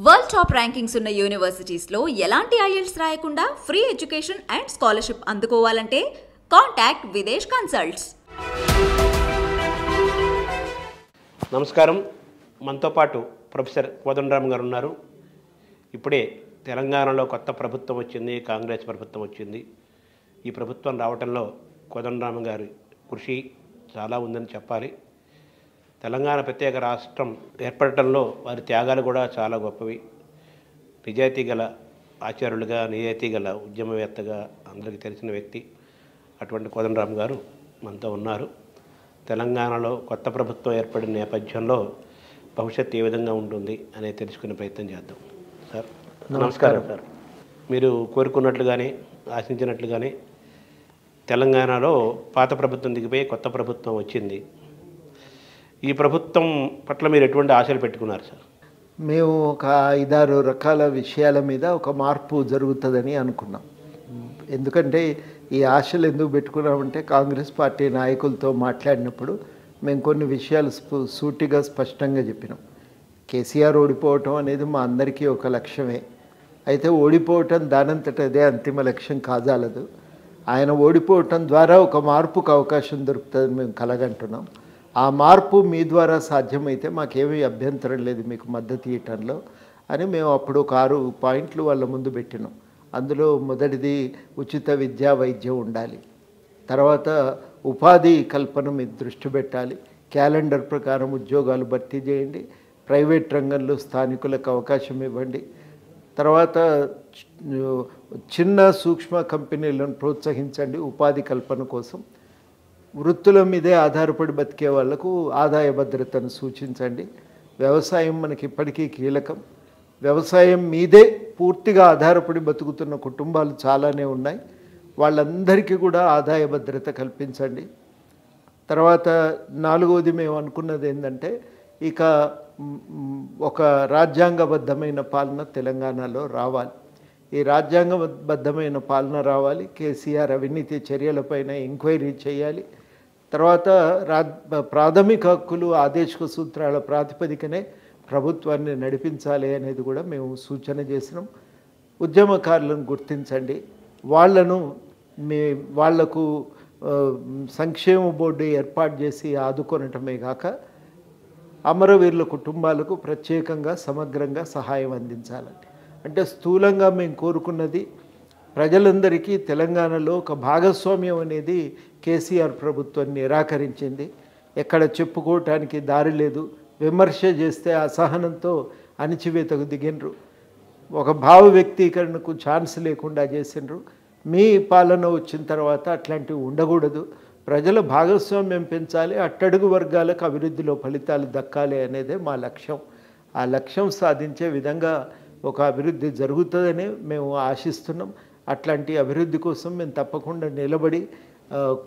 World top rankings ఉన్న యూనివర్సిటీస్ లో ఎలాంటి IELTS రాయకుండా ఫ్రీ ఎడ్యుకేషన్ అండ్ స్కాలర్షిప్ అందుకోవాలంటే కాంటాక్ట్ విదేశ్ కన్సల్ట్స్. నమస్కారం. మనతో పాటు ప్రొఫెసర్ కోదండరామ్ గారు ఉన్నారు. ఇప్పుడే తెలంగాణలో కొత్త ప్రభుత్వం వచ్చింది, కాంగ్రెస్ ప్రభుత్వం వచ్చింది. ఈ ప్రభుత్వం రావడంలో కోదండరామ్ గారి కృషి చాలా ఉందని చెప్పాలి. తెలంగాణ ప్రత్యేక రాష్ట్రం ఏర్పడటంలో వారి త్యాగాలు కూడా చాలా గొప్పవి. నిజాయితీ గల ఆచార్యులుగా, నిజాయితీ గల ఉద్యమవేత్తగా అందరికీ తెలిసిన వ్యక్తి. అటువంటి కోదండరామ్ గారు మనతో ఉన్నారు. తెలంగాణలో కొత్త ప్రభుత్వం ఏర్పడిన నేపథ్యంలో భవిష్యత్తు ఏ విధంగా ఉంటుంది అనేది తెలుసుకునే ప్రయత్నం చేద్దాం. సార్ నమస్కారం. సార్, మీరు కోరుకున్నట్లుగానే ఆశించినట్లుగానే తెలంగాణలో పాత ప్రభుత్వం దిగిపోయి కొత్త ప్రభుత్వం వచ్చింది. ఈ ప్రభుత్వం పట్ల మీరు ఎటువంటి ఆశలు పెట్టుకున్నారు సార్? మేము ఒక 5-6 రకాల విషయాల మీద ఒక మార్పు జరుగుతుందని అనుకున్నాం. ఎందుకంటే ఈ ఆశలు ఎందుకు పెట్టుకున్నామంటే కాంగ్రెస్ పార్టీ నాయకులతో మాట్లాడినప్పుడు మేము కొన్ని విషయాలు సూటిగా స్పష్టంగా చెప్పినాం. కేసీఆర్ ఓడిపోవటం అనేది మా అందరికీ ఒక లక్ష్యమే. అయితే ఓడిపోవటం దానంతట అదే అంతిమ లక్ష్యం కాజాలదు. ఆయన ఓడిపోవటం ద్వారా ఒక మార్పుకు అవకాశం దొరుకుతుందని మేము కలగంటున్నాం. ఆ మార్పు మీ ద్వారా సాధ్యమైతే మాకేమీ అభ్యంతరం లేదు మీకు మద్దతు ఇవ్వటంలో అని మేము అప్పుడు ఒక 6 పాయింట్లు వాళ్ళ ముందు పెట్టినాం. అందులో మొదటిది ఉచిత విద్యా వైద్యం ఉండాలి. తర్వాత ఉపాధి కల్పన మీద దృష్టి పెట్టాలి. క్యాలెండర్ ప్రకారం ఉద్యోగాలు భర్తీ చేయండి. ప్రైవేట్ రంగంలో స్థానికులకు అవకాశం ఇవ్వండి. తర్వాత చిన్న సూక్ష్మ కంపెనీలను ప్రోత్సహించండి ఉపాధి కల్పన కోసం. వృత్తుల మీదే ఆధారపడి బతికే వాళ్లకు ఆదాయ భద్రతను సూచించండి. వ్యవసాయం మనకి ఇప్పటికీ కీలకం. వ్యవసాయం మీదే పూర్తిగా ఆధారపడి బతుకుతున్న కుటుంబాలు చాలానే ఉన్నాయి. వాళ్ళందరికీ కూడా ఆదాయ భద్రత కల్పించండి. తర్వాత 4వది మేము అనుకున్నది ఏంటంటే ఇక ఒక రాజ్యాంగబద్ధమైన పాలన తెలంగాణలో రావాలి. ఈ రాజ్యాంగబద్ధమైన పాలన రావాలి. కేసీఆర్ అవినీతి చర్యలపైన ఎంక్వైరీ చేయాలి. తర్వాత ప్రాథమిక హక్కులు ఆదేశిక సూత్రాల ప్రాతిపదికనే ప్రభుత్వాన్ని నడిపించాలి అనేది కూడా మేము సూచన చేసినాం. ఉద్యమకారులను గుర్తించండి. వాళ్లకు సంక్షేమ బోర్డు ఏర్పాటు చేసి ఆదుకొనటమే కాక అమరవీరుల కుటుంబాలకు ప్రత్యేకంగా సమగ్రంగా సహాయం అందించాలండి. అంటే స్థూలంగా మేము కోరుకున్నది ప్రజలందరికీ తెలంగాణలో ఒక భాగస్వామ్యం అనేది కేసీఆర్ ప్రభుత్వం నిరాకరించింది. ఎక్కడ చెప్పుకోవటానికి దారి లేదు. విమర్శ చేస్తే అసహనంతో అణిచివేతకు దిగినరు. ఒక భావ వ్యక్తీకరణకు ఛాన్స్ లేకుండా చేసినారు. మీ పాలన వచ్చిన తర్వాత అట్లాంటివి ఉండకూడదు. ప్రజల భాగస్వామ్యం పెంచాలి. అట్టడుగు వర్గాలకు అభివృద్ధిలో ఫలితాలు దక్కాలి అనేదే మా లక్ష్యం. ఆ లక్ష్యం సాధించే విధంగా ఒక అభివృద్ధి జరుగుతుందని మేము ఆశిస్తున్నాం. అట్లాంటి అభివృద్ధి కోసం మేము తప్పకుండా నిలబడి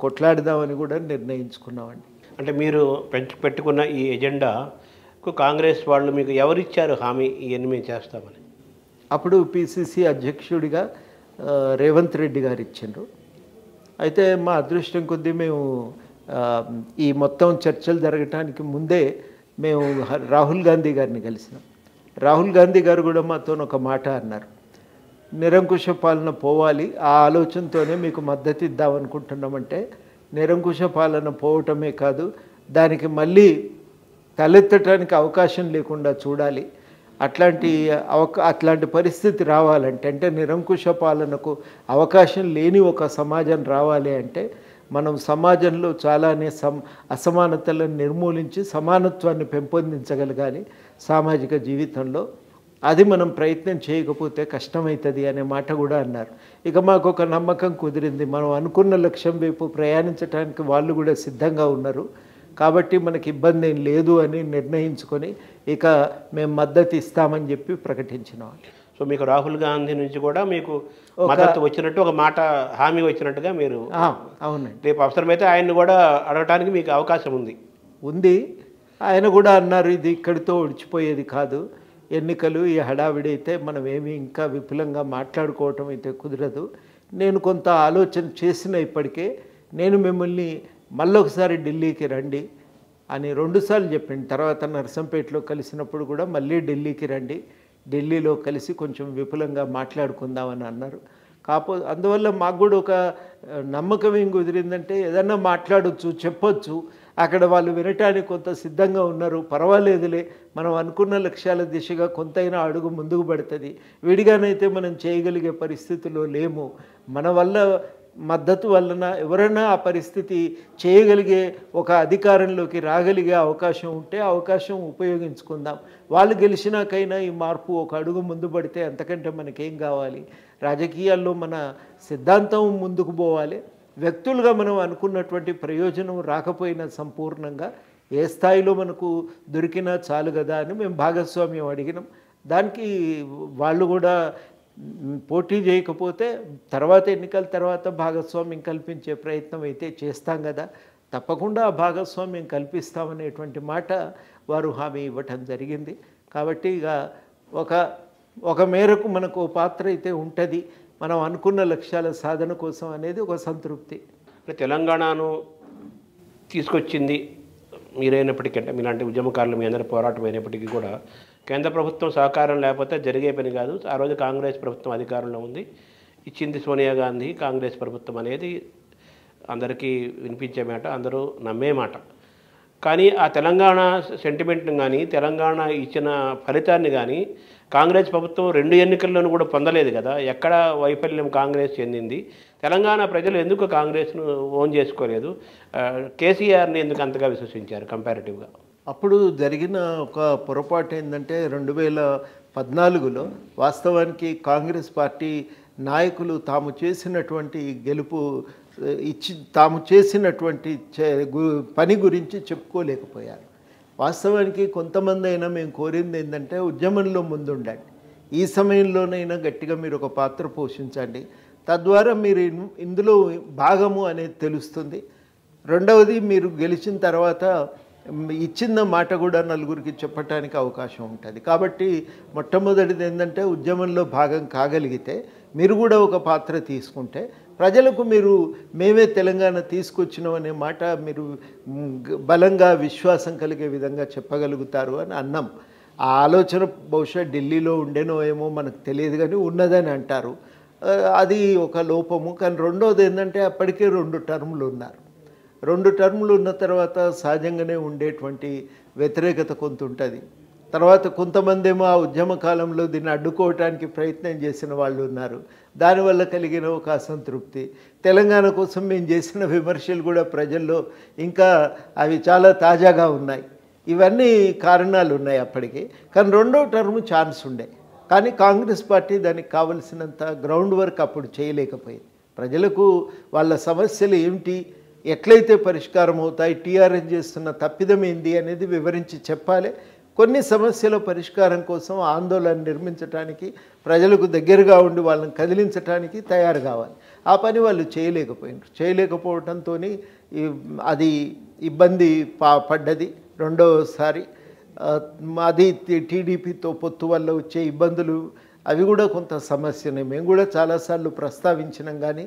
కొట్లాడదామని కూడా నిర్ణయించుకున్నామండి. అంటే మీరు పెట్టుకున్న ఈ ఎజెండాకు కాంగ్రెస్ వాళ్ళు మీకు ఎవరిచ్చారు హామీ ఇవన్నీ మేము చేస్తామని? అప్పుడు PCC అధ్యక్షుడిగా రేవంత్ రెడ్డి గారు ఇచ్చిండ్రు. అయితే మా అదృష్టం కొద్దీ మేము ఈ మొత్తం చర్చలు జరగటానికి ముందే మేము రాహుల్ గాంధీ గారిని కలిసినాం. రాహుల్ గాంధీ గారు కూడా మాతో ఒక మాట అన్నారు, నిరంకుశ పాలన పోవాలి, ఆ ఆలోచనతోనే మీకు మద్దతు ఇద్దామనుకుంటున్నామంటే నిరంకుశ పాలన పోవటమే కాదు దానికి మళ్ళీ తలెత్తటానికి అవకాశం లేకుండా చూడాలి. అట్లాంటి పరిస్థితి రావాలంటే అంటే నిరంకుశ పాలనకు అవకాశం లేని ఒక సమాజం రావాలి అంటే మనం సమాజంలో చాలానే అసమానతలను నిర్మూలించి సమానత్వాన్ని పెంపొందించగలగాలి సామాజిక జీవితంలో. అది మనం ప్రయత్నం చేయకపోతే కష్టమవుతుంది అనే మాట కూడా అన్నారు. ఇక మాకు ఒక నమ్మకం కుదిరింది. మనం అనుకున్న లక్ష్యం వైపు ప్రయాణించడానికి వాళ్ళు కూడా సిద్ధంగా ఉన్నారు. కాబట్టి మనకి ఇబ్బంది ఏం లేదు అని నిర్ణయించుకొని ఇక మేము మద్దతు ఇస్తామని చెప్పి ప్రకటించినాం. సో మీకు రాహుల్ గాంధీ నుంచి కూడా మీకు మద్దతు వచ్చినట్టు ఒక మాట హామీ వచ్చినట్టుగా మీరు? అవునండి. రేపు అవసరమైతే ఆయన్ని కూడా అడగటానికి మీకు అవకాశం ఉంది. ఆయన కూడా అన్నారు ఇది ఇక్కడితో ఒడిచిపోయేది కాదు, ఎన్నికలు ఈ హడావిడి అయితే మనం ఏమి ఇంకా విపులంగా మాట్లాడుకోవటం అయితే కుదరదు. నేను కొంత ఆలోచన చేసిన ఇప్పటికే నేను మిమ్మల్ని మళ్ళొకసారి ఢిల్లీకి రండి, అని 2 సార్లు చెప్పింది. తర్వాత నర్సంపేటలో కలిసినప్పుడు కూడా మళ్ళీ ఢిల్లీకి రండి, ఢిల్లీలో కలిసి కొంచెం విపులంగా మాట్లాడుకుందామని అన్నారు. అందువల్ల మాకు కూడా ఒక నమ్మకం ఏం కుదిరిందంటే ఏదన్నా మాట్లాడొచ్చు, చెప్పొచ్చు, అక్కడ వాళ్ళు వినటానికి కొంత సిద్ధంగా ఉన్నారు, పర్వాలేదులే, మనం అనుకున్న లక్ష్యాల దిశగా కొంతైనా అడుగు ముందుకు పడుతుంది, విడిగానైతే మనం చేయగలిగే పరిస్థితుల్లో లేము, మన వల్ల మద్దతు వలన ఎవరైనా ఆ పరిస్థితి చేయగలిగే ఒక అధికారంలోకి రాగలిగే అవకాశం ఉంటే అవకాశం ఉపయోగించుకుందాం, వాళ్ళు గెలిచినాకైనా ఈ మార్పు ఒక అడుగు ముందు పడితే అంతకంటే మనకేం కావాలి, రాజకీయాల్లో మన సిద్ధాంతం ముందుకు పోవాలి, వ్యక్తులుగా మనం అనుకున్నటువంటి ప్రయోజనం రాకపోయినా సంపూర్ణంగా ఏ స్థాయిలో మనకు దొరికినా చాలు కదా అని మేము భాగస్వామ్యం అడిగినాం. దానికి వాళ్ళు కూడా పోటీ చేయకపోతే తర్వాత ఎన్నికల తర్వాత భాగస్వామ్యం కల్పించే ప్రయత్నం అయితే చేస్తాం కదా, తప్పకుండా ఆ భాగస్వామ్యం కల్పిస్తామనేటువంటి మాట వారు హామీ ఇవ్వటం జరిగింది. కాబట్టి ఇక ఒక మేరకు మనకు పాత్ర అయితే ఉంటుంది, మనం అనుకున్న లక్ష్యాల సాధన కోసం అనేది ఒక సంతృప్తి. తెలంగాణను తీసుకొచ్చింది మీరైనప్పటికీ, అంటే మీలాంటి ఉద్యమకారులు మీ అందరి పోరాటం అయినప్పటికీ కూడా కేంద్ర ప్రభుత్వం సహకారం లేకపోతే జరిగే పని కాదు. ఆ రోజు కాంగ్రెస్ ప్రభుత్వం అధికారంలో ఉంది, ఇచ్చింది సోనియా గాంధీ, కాంగ్రెస్ ప్రభుత్వం అనేది అందరికీ వినిపించే మాట, అందరూ నమ్మే మాట. కానీ ఆ తెలంగాణ సెంటిమెంట్ని కానీ తెలంగాణ ఇచ్చిన ఫలితాన్ని కానీ కాంగ్రెస్ ప్రభుత్వం 2 ఎన్నికల్లోనూ కూడా పొందలేదు కదా. ఎక్కడ వైఫల్యం కాంగ్రెస్ చెందింది? తెలంగాణ ప్రజలు ఎందుకు కాంగ్రెస్ను ఓన్ చేసుకోలేదు? కేసీఆర్ని ఎందుకు అంతగా విశ్వసించారు కంపారిటివ్గా? అప్పుడు జరిగిన ఒక పొరపాటు ఏంటంటే 2014లో వాస్తవానికి కాంగ్రెస్ పార్టీ నాయకులు తాము చేసినటువంటి గెలుపు తాము చేసినటువంటి పని గురించి చెప్పుకోలేకపోయారు. వాస్తవానికి కొంతమంది అయినా మేము కోరింది ఏంటంటే ఉద్యమంలో ముందుండండి, ఈ సమయంలోనైనా గట్టిగా మీరు ఒక పాత్ర పోషించండి, తద్వారా మీరు ఇందులో భాగము అనేది తెలుస్తుంది. రెండవది, మీరు గెలిచిన తర్వాత ఇచ్చిన మాట కూడా నలుగురికి చెప్పడానికి అవకాశం ఉంటుంది. కాబట్టి మొట్టమొదటిది ఏంటంటే ఉద్యమంలో భాగం కాగలిగితే మీరు కూడా ఒక పాత్ర తీసుకుంటే ప్రజలకు మీరు మేమే తెలంగాణ తీసుకొచ్చినాం అనే మాట మీరు బలంగా విశ్వాసం కలిగే విధంగా చెప్పగలుగుతారు అని అన్నాం. ఆ ఆలోచన బహుశా ఢిల్లీలో ఉండేనో ఏమో మనకు తెలియదు, కానీ ఉన్నదని అంటారు. అది ఒక లోపము. కానీ రెండోది ఏంటంటే అప్పటికే 2 టర్ములు ఉన్నారు. 2 టర్ములు ఉన్న తర్వాత సహజంగానే ఉండేటువంటి వ్యతిరేకత కొంత ఉంటుంది. తర్వాత కొంతమంది ఏమో ఆ ఉద్యమ కాలంలో దీన్ని అడ్డుకోవటానికి ప్రయత్నం చేసిన వాళ్ళు ఉన్నారు, దానివల్ల కలిగిన ఒక అసంతృప్తి. తెలంగాణ కోసం మేము చేసిన విమర్శలు కూడా ప్రజల్లో ఇంకా అవి చాలా తాజాగా ఉన్నాయి. ఇవన్నీ కారణాలు ఉన్నాయి అప్పటికి. కానీ 2వ టర్ము ఛాన్స్ ఉండే, కానీ కాంగ్రెస్ పార్టీ దానికి కావలసినంత గ్రౌండ్ వర్క్ అప్పుడు చేయలేకపోయింది. ప్రజలకు వాళ్ళ సమస్యలు ఏమిటి, ఎట్లయితే పరిష్కారం అవుతాయి, టీఆర్ఎస్ చేస్తున్న తప్పిదం ఏంది అనేది వివరించి చెప్పాలి. కొన్ని సమస్యల పరిష్కారం కోసం ఆందోళన నిర్మించడానికి, ప్రజలకు దగ్గరగా ఉండి వాళ్ళని కదిలించడానికి తయారు కావాలి. ఆ పని వాళ్ళు చేయలేకపోవడంతో అది ఇబ్బంది పడ్డది. రెండోసారి అది టీడీపీతో పొత్తు వల్ల వచ్చే ఇబ్బందులు అవి కూడా కొంత సమస్యనే. మేము కూడా చాలాసార్లు ప్రస్తావించినాం, కానీ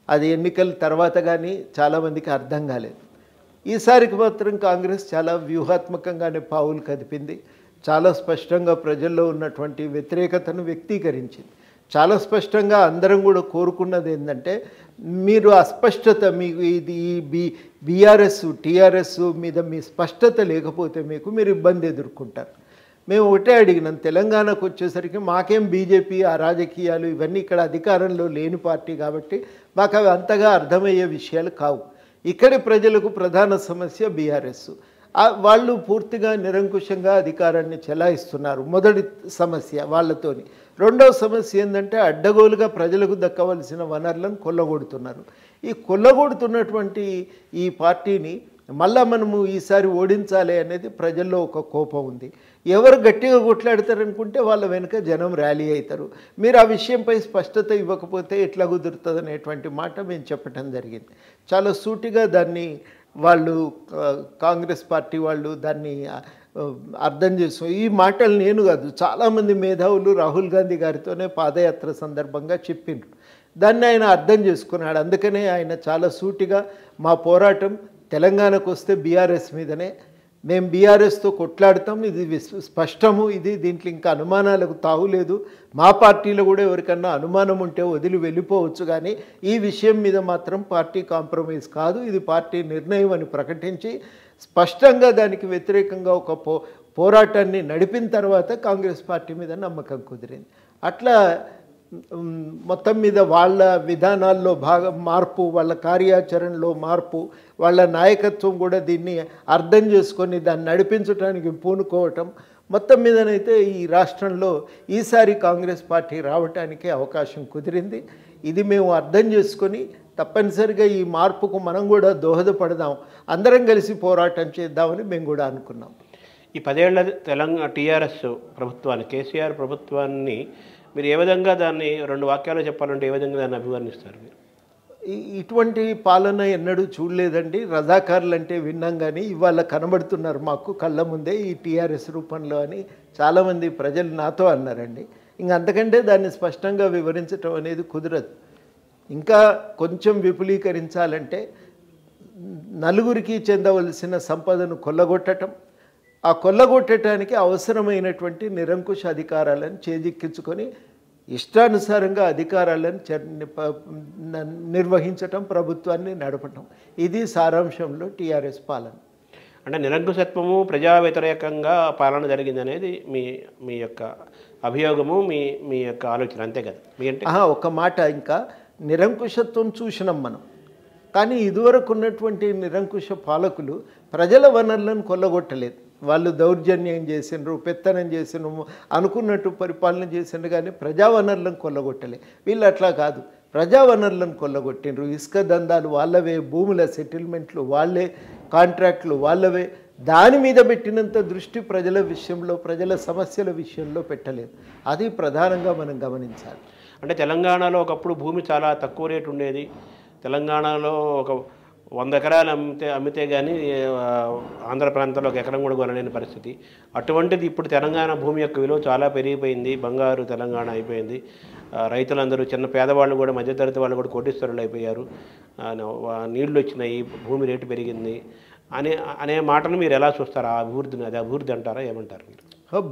అది ఎన్నికల తర్వాత కానీ చాలామందికి అర్థం కాలేదు. ఈసారికి మాత్రం కాంగ్రెస్ చాలా వ్యూహాత్మకంగానే పావులు కదిపింది. చాలా స్పష్టంగా ప్రజల్లో ఉన్నటువంటి వ్యతిరేకతను వ్యక్తీకరించింది. చాలా స్పష్టంగా అందరం కూడా కోరుకున్నది ఏంటంటే, మీరు అస్పష్టత, మీకు ఇది బీఆర్ఎస్ టీఆర్ఎస్ మీద మీ స్పష్టత లేకపోతే మీరు ఇబ్బంది ఎదుర్కొంటారు. మేము ఒకటే అడిగినాం, తెలంగాణకు వచ్చేసరికి మాకేం బీజేపీ ఆ రాజకీయాలు ఇవన్నీ ఇక్కడ అధికారంలో లేని పార్టీ కాబట్టి మాకు అవి అంతగా అర్థమయ్యే విషయాలు కావు. ఇక్కడి ప్రజలకు ప్రధాన సమస్య బీఆర్ఎస్. వాళ్ళు పూర్తిగా నిరంకుశంగా అధికారాన్ని చెలాయిస్తున్నారు, మొదటి సమస్య వాళ్ళతోని. రెండవ సమస్య ఏంటంటే అడ్డగోలుగా ప్రజలకు దక్కవలసిన వనరులను కొల్లగొడుతున్నారు. ఈ కొల్లగొడుతున్నటువంటి ఈ పార్టీని మళ్ళా మనము ఈసారి ఓడించాలి అనేది ప్రజల్లో ఒక కోపం ఉంది. ఎవరు గట్టిగా కొట్లాడతారనుకుంటే వాళ్ళ వెనుక జనం ర్యాలీ అవుతారు. మీరు ఆ విషయంపై స్పష్టత ఇవ్వకపోతే ఎట్లా కుదురుతుంది అనేటువంటి మాట మేము చెప్పడం జరిగింది. చాలా సూటిగా దాన్ని వాళ్ళు కాంగ్రెస్ పార్టీ వాళ్ళు దాన్ని అర్థం చేసుకో. ఈ మాటలు నేను కాదు, చాలామంది మేధావులు రాహుల్ గాంధీ గారితోనే పాదయాత్ర సందర్భంగా చెప్పిండ్రు. దాన్ని ఆయన అర్థం చేసుకున్నాడు. అందుకనే ఆయన చాలా సూటిగా మా పోరాటం తెలంగాణకు వస్తే బీఆర్ఎస్ మీదనే, మేము బీఆర్ఎస్తో కొట్లాడతాం, ఇది స్పష్టము, ఇది దీంట్లో ఇంకా అనుమానాలకు తావులేదు, మా పార్టీలో కూడా ఎవరికన్నా అనుమానం ఉంటే వదిలి వెళ్ళిపోవచ్చు, కానీ ఈ విషయం మీద మాత్రం పార్టీ కాంప్రమైజ్ కాదు, ఇది పార్టీ నిర్ణయం అని ప్రకటించి స్పష్టంగా దానికి వ్యతిరేకంగా ఒక పోరాటాన్ని నడిపిన తర్వాత కాంగ్రెస్ పార్టీ మీద నమ్మకం కుదిరింది. అట్లా మొత్తం మీద వాళ్ళ విధానాల్లో మార్పు, వాళ్ళ కార్యాచరణలో మార్పు, వాళ్ళ నాయకత్వం కూడా దీన్ని అర్థం చేసుకొని దాన్ని నడిపించడానికి పూనుకోవటం, మొత్తం మీదనైతే ఈ రాష్ట్రంలో ఈసారి కాంగ్రెస్ పార్టీ రావటానికి అవకాశం కుదిరింది. ఇది మేము అర్థం చేసుకొని తప్పనిసరిగా ఈ మార్పుకు మనం కూడా దోహదపడదాం, అందరం కలిసి పోరాటం చేద్దామని మేము కూడా అనుకున్నాం. ఈ 10 ఏళ్ల తెలంగాణ టీఆర్ఎస్ ప్రభుత్వాన్ని, కేసీఆర్ ప్రభుత్వాన్ని మీరు ఏ విధంగా దాన్ని 2 వాక్యాలు చెప్పాలంటే ఏ విధంగా దాన్ని అభివర్ణిస్తారు మీరు? ఇటువంటి పాలన ఎన్నడూ చూడలేదండి. రజాకారులు అంటే విన్నాం, కానీ ఇవాళ కనబడుతున్నారు మాకు కళ్ళ ముందే ఈ టీఆర్ఎస్ రూపంలో అని చాలామంది ప్రజలు నాతో అన్నారండి. ఇంక అంతకంటే దాన్ని స్పష్టంగా వివరించడం అనేది కుదరదు. ఇంకా కొంచెం విపులీకరించాలంటే నలుగురికి చెందవలసిన సంపదను కొల్లగొట్టడం, ఆ కొల్లగొట్టడానికి అవసరమైనటువంటి నిరంకుశ అధికారాలను చేజిక్కించుకొని ఇష్టానుసారంగా అధికారాలను నిర్వహించటం, ప్రభుత్వాన్ని నడపటం, ఇది సారాంశంలో టీఆర్ఎస్ పాలన. అంటే నిరంకుశత్వము, ప్రజా వ్యతిరేకంగా పాలన జరిగింది అనేది మీ యొక్క అభియోగము, మీ యొక్క ఆలోచన, అంతే కదా? మీ అంటే ఒక మాట, ఇంకా నిరంకుశత్వం చూసినాం మనం, కానీ ఇదివరకు ఉన్నటువంటి నిరంకుశ పాలకులు ప్రజల వనరులను కొల్లగొట్టలేదు. వాళ్ళు దౌర్జన్యం చేసినారు, పెత్తనం చేసినారు, అనుకున్నట్టు పరిపాలన చేసినారు, కానీ ప్రజా వనరులను కొల్లగొట్టలే. వీళ్ళు అట్లా కాదు, ప్రజా వనరులను కొల్లగొట్టినరు. ఇసుక దందాలు వాళ్ళవే, భూముల సెటిల్మెంట్లు వాళ్ళే, కాంట్రాక్ట్లు వాళ్ళవే. దాని మీద పెట్టినంత దృష్టి ప్రజల విషయంలో, ప్రజల సమస్యల విషయంలో పెట్టలేదు. అది ప్రధానంగా మనం గమనించాలి. అంటే తెలంగాణలో ఒకప్పుడు భూమి చాలా తక్కువ రేటు ఉండేది. తెలంగాణలో ఒక 100 ఎకరాలు అమ్మితే కానీ ఆంధ్ర ప్రాంతంలో ఒక ఎకరం కూడా కొనలేని పరిస్థితి. అటువంటిది ఇప్పుడు తెలంగాణ భూమి యొక్క విలువ చాలా పెరిగిపోయింది. బంగారు తెలంగాణ అయిపోయింది. రైతులందరూ, చిన్న పేదవాళ్ళు కూడా, మధ్యతరగతి వాళ్ళు కూడా కోటీశ్వరులు అయిపోయారు. నీళ్లు వచ్చినాయి, భూమి రేటు పెరిగింది అనే మాటను మీరు ఎలా చూస్తారు? ఆ అభివృద్ధిని, అది అభివృద్ధి అంటారా, ఏమంటారు మీరు?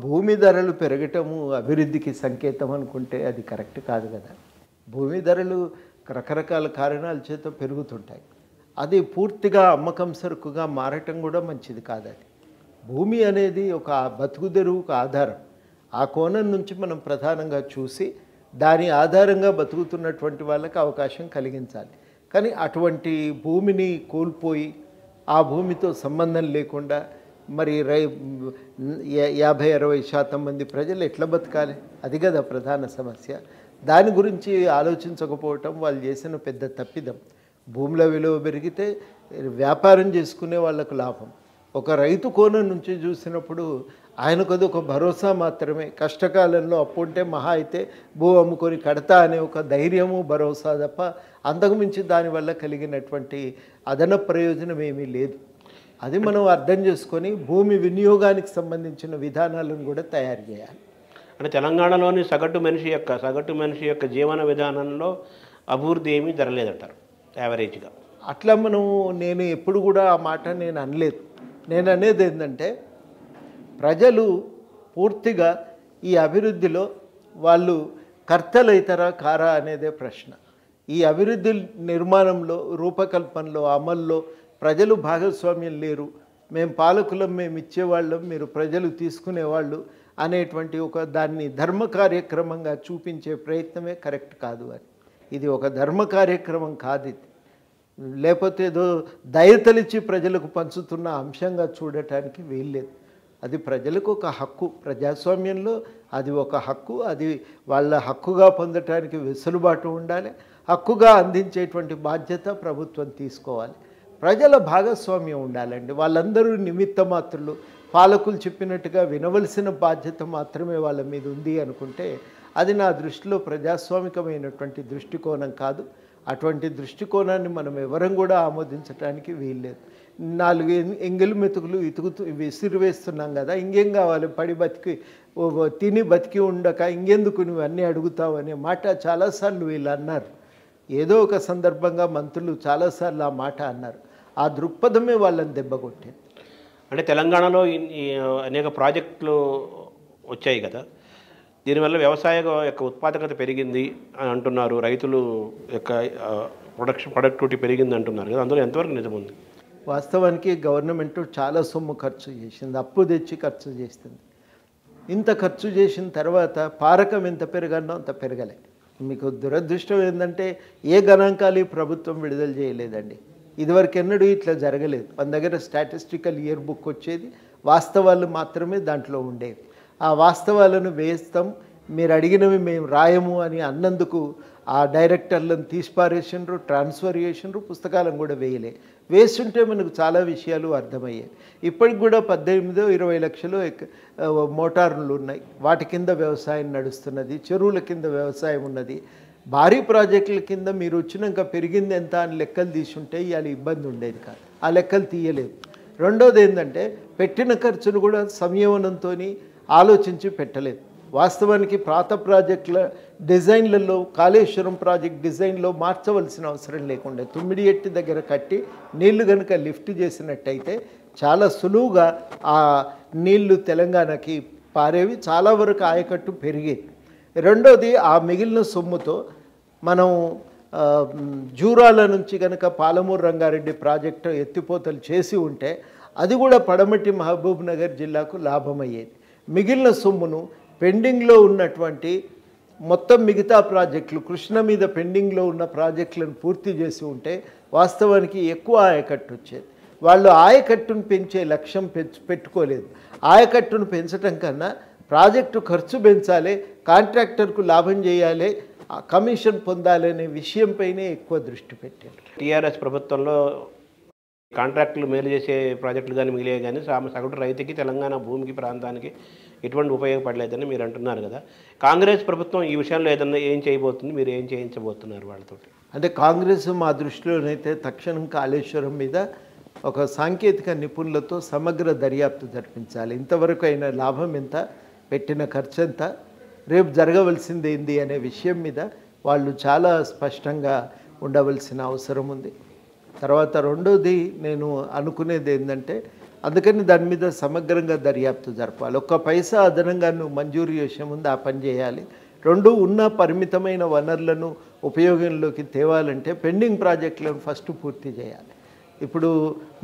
భూమి ధరలు పెరగటము అభివృద్ధికి సంకేతం అనుకుంటే అది కరెక్ట్ కాదు కదా. భూమి ధరలు రకరకాల కారణాల చేత పెరుగుతుంటాయి. అది పూర్తిగా అమ్మకం సరుకుగా మారటం కూడా మంచిది కాదు. అది భూమి అనేది ఒక బతుకు తెరువుకు ఆధారం. ఆ కోణం నుంచి మనం ప్రధానంగా చూసి దాని ఆధారంగా బతుకుతున్నటువంటి వాళ్ళకి అవకాశం కలిగించాలి. కానీ అటువంటి భూమిని కోల్పోయి ఆ భూమితో సంబంధం లేకుండా మరి 50-60% మంది ప్రజలు ఎట్లా బతకాలి? అది కదా ప్రధాన సమస్య. దాని గురించి ఆలోచించకపోవటం వాళ్ళు చేసిన పెద్ద తప్పిదం. భూముల విలువ పెరిగితే వ్యాపారం చేసుకునే వాళ్ళకు లాభం. ఒక రైతు కోణం నుంచి చూసినప్పుడు ఆయనకు ఒక భరోసా మాత్రమే. కష్టకాలంలో అప్పు ఉంటే మహా అయితే భూ అమ్ముకొని కడతా అనే ఒక ధైర్యము, భరోసా తప్ప అంతకుమించి దానివల్ల కలిగినటువంటి అదన ప్రయోజనం ఏమీ లేదు. అది మనం అర్థం చేసుకొని భూమి వినియోగానికి సంబంధించిన విధానాలను కూడా తయారు చేయాలి. అంటే తెలంగాణలోని సగటు మనిషి యొక్క జీవన విధానంలో అభివృద్ధి ఏమీ జరగలేదంటారు యావరేజ్గా? అట్లా నేను ఎప్పుడు కూడా ఆ మాట నేను అనలేదు. నేను అనేది ఏంటంటే ప్రజలు పూర్తిగా ఈ అభివృద్ధిలో వాళ్ళు కర్తలైతారా కారా అనేదే ప్రశ్న. ఈ అభివృద్ధి నిర్మాణంలో, రూపకల్పనలో, అమల్లో ప్రజలు భాగస్వామ్యం లేరు. మేము పాలకులం, మేము ఇచ్చేవాళ్ళం, మీరు ప్రజలు తీసుకునేవాళ్ళు అనేటువంటి ఒక దాన్ని ధర్మ కార్యక్రమంగా చూపించే ప్రయత్నమే కరెక్ట్ కాదు. అని ఇది ఒక ధర్మ కార్యక్రమం కాదు. ఇది లేకపోతే ఏదో దయతలిచి ప్రజలకు పంచుతున్న అంశంగా చూడటానికి వీల్లేదు. అది ప్రజలకు ఒక హక్కు. ప్రజాస్వామ్యంలో అది ఒక హక్కు. అది వాళ్ళ హక్కుగా పొందటానికి వెసులుబాటు ఉండాలి. హక్కుగా అందించేటువంటి బాధ్యత ప్రభుత్వం తీసుకోవాలి. ప్రజల భాగస్వామ్యం ఉండాలండి. వాళ్ళందరూ నిమిత్త మాత్రులు. పాలకులు చెప్పినట్టుగా వినవలసిన బాధ్యత మాత్రమే వాళ్ళ మీద ఉంది అనుకుంటే అది నా దృష్టిలో ప్రజాస్వామికమైనటువంటి దృష్టికోణం కాదు. అటువంటి దృష్టికోణాన్ని మనం ఎవరం కూడా ఆమోదించడానికి వీల్లేదు. 4 ఎంగిలి మెతుకులు విసిరివేస్తున్నాం కదా, ఇంకేం కావాలి? పడి బతికి తిని బతికి ఉండక ఇంకెందుకు నువ్వు అన్నీ అడుగుతావు అనే మాట చాలాసార్లు వీళ్ళు అన్నారు. ఏదో ఒక సందర్భంగా మంత్రులు చాలాసార్లు ఆ మాట అన్నారు. ఆ దృక్పథమే వాళ్ళని దెబ్బకొట్టింది. అంటే తెలంగాణలో ఈ అనేక ప్రాజెక్టులు వచ్చాయి కదా, దీనివల్ల వ్యవసాయ యొక్క ఉత్పాదకత పెరిగింది అని అంటున్నారు, రైతులు యొక్క ప్రొడక్టివిటీ పెరిగింది అంటున్నారు కదా, అందులో ఎంతవరకు నిజం ఉంది? వాస్తవానికి గవర్నమెంట్ చాలా సొమ్ము ఖర్చు చేసింది, అప్పు తెచ్చి ఖర్చు చేస్తుంది. ఇంత ఖర్చు చేసిన తర్వాత పారకం ఎంత పెరగానో అంత పెరగలే. మీకు దురదృష్టం ఏంటంటే ఏ గణాంకాలు ఈ ప్రభుత్వం విడుదల చేయలేదండి. ఇదివరకు ఎన్నడూ ఇట్లా జరగలేదు. మన దగ్గర స్టాటిస్టికల్ ఇయర్ బుక్ వచ్చేది, వాస్తవాలు మాత్రమే దాంట్లో ఉండేవి. ఆ వాస్తవాలను వేస్తాం, మీరు అడిగినవి మేము రాయము అని అన్నందుకు ఆ డైరెక్టర్లను తీసిపారేసిండ్రు, ట్రాన్స్ఫర్ చేసిండ్రు, పుస్తకాలను కూడా వేస్తుంటే మనకు చాలా విషయాలు అర్థమయ్యాయి. ఇప్పటికి కూడా 18-20 లక్షలు మోటార్లు ఉన్నాయి, వాటి కింద వ్యవసాయం నడుస్తున్నది, చెరువుల కింద వ్యవసాయం ఉన్నది. భారీ ప్రాజెక్టుల కింద మీరు వచ్చినాక పెరిగింది ఎంత అని లెక్కలు తీసుంటే ఇవాళ ఇబ్బంది ఉండేది కాదు. ఆ లెక్కలు తీయలేదు. రెండోది ఏంటంటే పెట్టిన ఖర్చును కూడా సంయమనంతో ఆలోచించి పెట్టలేదు. వాస్తవానికి పాత ప్రాజెక్టుల డిజైన్లలో కాళేశ్వరం ప్రాజెక్ట్ డిజైన్లో మార్చవలసిన అవసరం లేకుండా తుమ్మిడి ఎట్టి దగ్గర కట్టి నీళ్లు కనుక లిఫ్ట్ చేసినట్టయితే చాలా సులువుగా ఆ నీళ్లు తెలంగాణకి పారేవి, చాలా వరకు ఆయకట్టు పెరిగేది. రెండోది ఆ మిగిలిన సొమ్ముతో మనం జూరాల నుంచి కనుక పాలమూరు రంగారెడ్డి ప్రాజెక్టు ఎత్తిపోతలు చేసి ఉంటే అది కూడా పడమటి మహబూబ్ నగర్ జిల్లాకు లాభమయ్యేది. మిగిలిన సొమ్మును పెండింగ్లో ఉన్నటువంటి మొత్తం మిగతా ప్రాజెక్టులు, కృష్ణ మీద పెండింగ్లో ఉన్న ప్రాజెక్టులను పూర్తి చేసి ఉంటే వాస్తవానికి ఎక్కువ ఆయకట్టు వచ్చేది. వాళ్ళు ఆయకట్టును పెంచే లక్ష్యం పెట్టుకోలేదు. ఆయకట్టును పెంచడం కన్నా ప్రాజెక్టు ఖర్చు పెంచాలి, కాంట్రాక్టర్కు లాభం చేయాలి, కమిషన్ పొందాలి అనే విషయంపైనే ఎక్కువ దృష్టి పెట్టారు. టీఆర్ఎస్ ప్రభుత్వంలో కాంట్రాక్టులు మేలు చేసే ప్రాజెక్టులు కానీ మిగిలే కానీ సగటు రైతుకి, తెలంగాణ భూమికి, ప్రాంతానికి ఎటువంటి ఉపయోగపడలేదని మీరు అంటున్నారు కదా. కాంగ్రెస్ ప్రభుత్వం ఈ విషయంలో ఏదన్నా ఏం చేయబోతుంది, మీరు ఏం చేయించబోతున్నారు వాళ్ళతో? అంటే కాంగ్రెస్ మా దృష్టిలోనైతే తక్షణం కాళేశ్వరం మీద ఒక సాంకేతిక నిపుణులతో సమగ్ర దర్యాప్తు జరిపించాలి. ఇంతవరకు అయిన లాభం ఎంత, పెట్టిన ఖర్చు ఎంత, రేపు జరగవలసింది ఏంది అనే విషయం మీద వాళ్ళు చాలా స్పష్టంగా ఉండవలసిన అవసరం ఉంది. తర్వాత రెండోది నేను అనుకునేది ఏంటంటే అందుకని దాని మీద సమగ్రంగా దర్యాప్తు జరపాలి. ఒక్క పైసా అదనంగా నువ్వు మంజూరు చేసే ముందు ఆ పని చేయాలి. రెండు, ఉన్న పరిమితమైన వనరులను ఉపయోగంలోకి తేవాలంటే పెండింగ్ ప్రాజెక్టులను ఫస్ట్ పూర్తి చేయాలి. ఇప్పుడు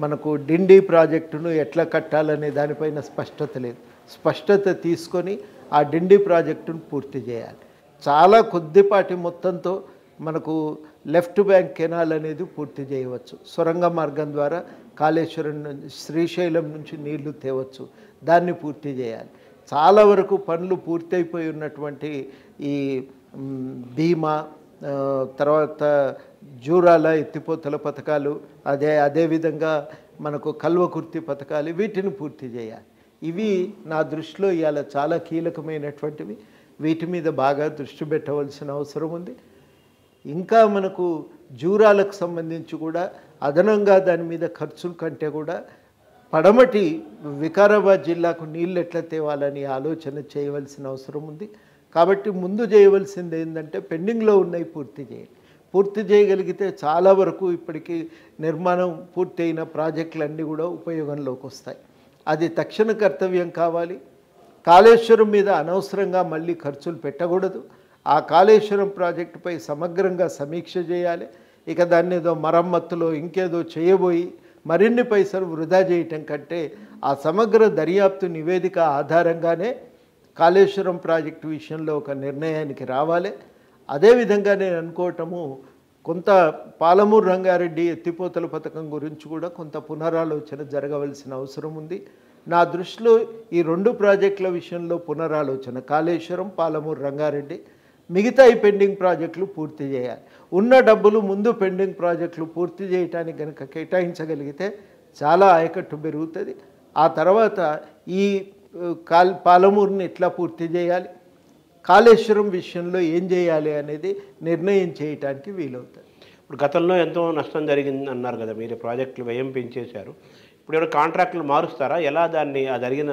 మనకు డిండి ప్రాజెక్టును ఎట్లా కట్టాలనే దానిపైన స్పష్టత లేదు. స్పష్టత తీసుకొని ఆ డిండి ప్రాజెక్టును పూర్తి చేయాలి. చాలా కొద్దిపాటి మొత్తంతో మనకు లెఫ్ట్ బ్యాంక్ కెనాల్ అనేది పూర్తి చేయవచ్చు. సొరంగ మార్గం ద్వారా కాళేశ్వరం నుంచి, శ్రీశైలం నుంచి నీళ్లు తేవచ్చు, దాన్ని పూర్తి చేయాలి. చాలా వరకు పనులు పూర్తయిపోయి ఉన్నటువంటి ఈ భీమా, తర్వాత జూరాల ఎత్తిపోతల పథకాలు, అదేవిధంగా మనకు కల్వకుర్తి పథకాలు, వీటిని పూర్తి చేయాలి. ఇవి నా దృష్టిలో ఇవాళ చాలా కీలకమైనటువంటివి. వీటి మీద బాగా దృష్టి పెట్టవలసిన అవసరం ఉంది. ఇంకా మనకు జూరాలకు సంబంధించి కూడా అదనంగా దాని మీద ఖర్చుల కంటే కూడా పడమటి వికారాబాద్ జిల్లాకు నీళ్ళు ఎట్లా తేవాలని ఆలోచన చేయవలసిన అవసరం ఉంది. కాబట్టి ముందు చేయవలసింది ఏంటంటే పెండింగ్లో ఉన్నవి పూర్తి చేయాలి. పూర్తి చేయగలిగితే చాలా వరకు ఇప్పటికీ నిర్మాణం పూర్తయిన ప్రాజెక్టులన్నీ కూడా ఉపయోగంలోకి వస్తాయి. అది తక్షణ కర్తవ్యం కావాలి. కాళేశ్వరం మీద అనవసరంగా మళ్ళీ ఖర్చులు పెట్టకూడదు. ఆ కాళేశ్వరం ప్రాజెక్టుపై సమగ్రంగా సమీక్ష చేయాలి. ఇక దాన్ని ఏదో మరమ్మతులో ఇంకేదో చేయబోయి మరిన్ని పైసలు వృధా చేయటం కంటే ఆ సమగ్ర దర్యాప్తు నివేదిక ఆధారంగానే కాళేశ్వరం ప్రాజెక్టు విషయంలో ఒక నిర్ణయానికి రావాలి. అదేవిధంగా నేను అనుకోవటము కొంత పాలమూరు రంగారెడ్డి ఎత్తిపోతల పథకం గురించి కూడా కొంత పునరాలోచన జరగవలసిన అవసరం ఉంది. నా దృష్టిలో ఈ రెండు ప్రాజెక్టుల విషయంలో పునరాలోచన, కాళేశ్వరం, పాలమూరు రంగారెడ్డి, మిగతా ఈ పెండింగ్ ప్రాజెక్టులు పూర్తి చేయాలి. ఉన్న డబ్బులు ముందు పెండింగ్ ప్రాజెక్టులు పూర్తి చేయడానికి కనుక కేటాయించగలిగితే చాలా ఆయకట్టు పెరుగుతుంది. ఆ తర్వాత ఈ పాలమూరుని ఎట్లా పూర్తి చేయాలి, కాళేశ్వరం విషయంలో ఏం చేయాలి అనేది నిర్ణయం చేయడానికి వీలవుతుంది. ఇప్పుడు గతంలో ఎంతో నష్టం జరిగింది అన్నారు కదా, మీరు ప్రాజెక్టులు వ్యయం పెంచేశారు. ఇప్పుడు ఎవరు కాంట్రాక్టులు మారుస్తారా? ఎలా దాన్ని ఆ జరిగిన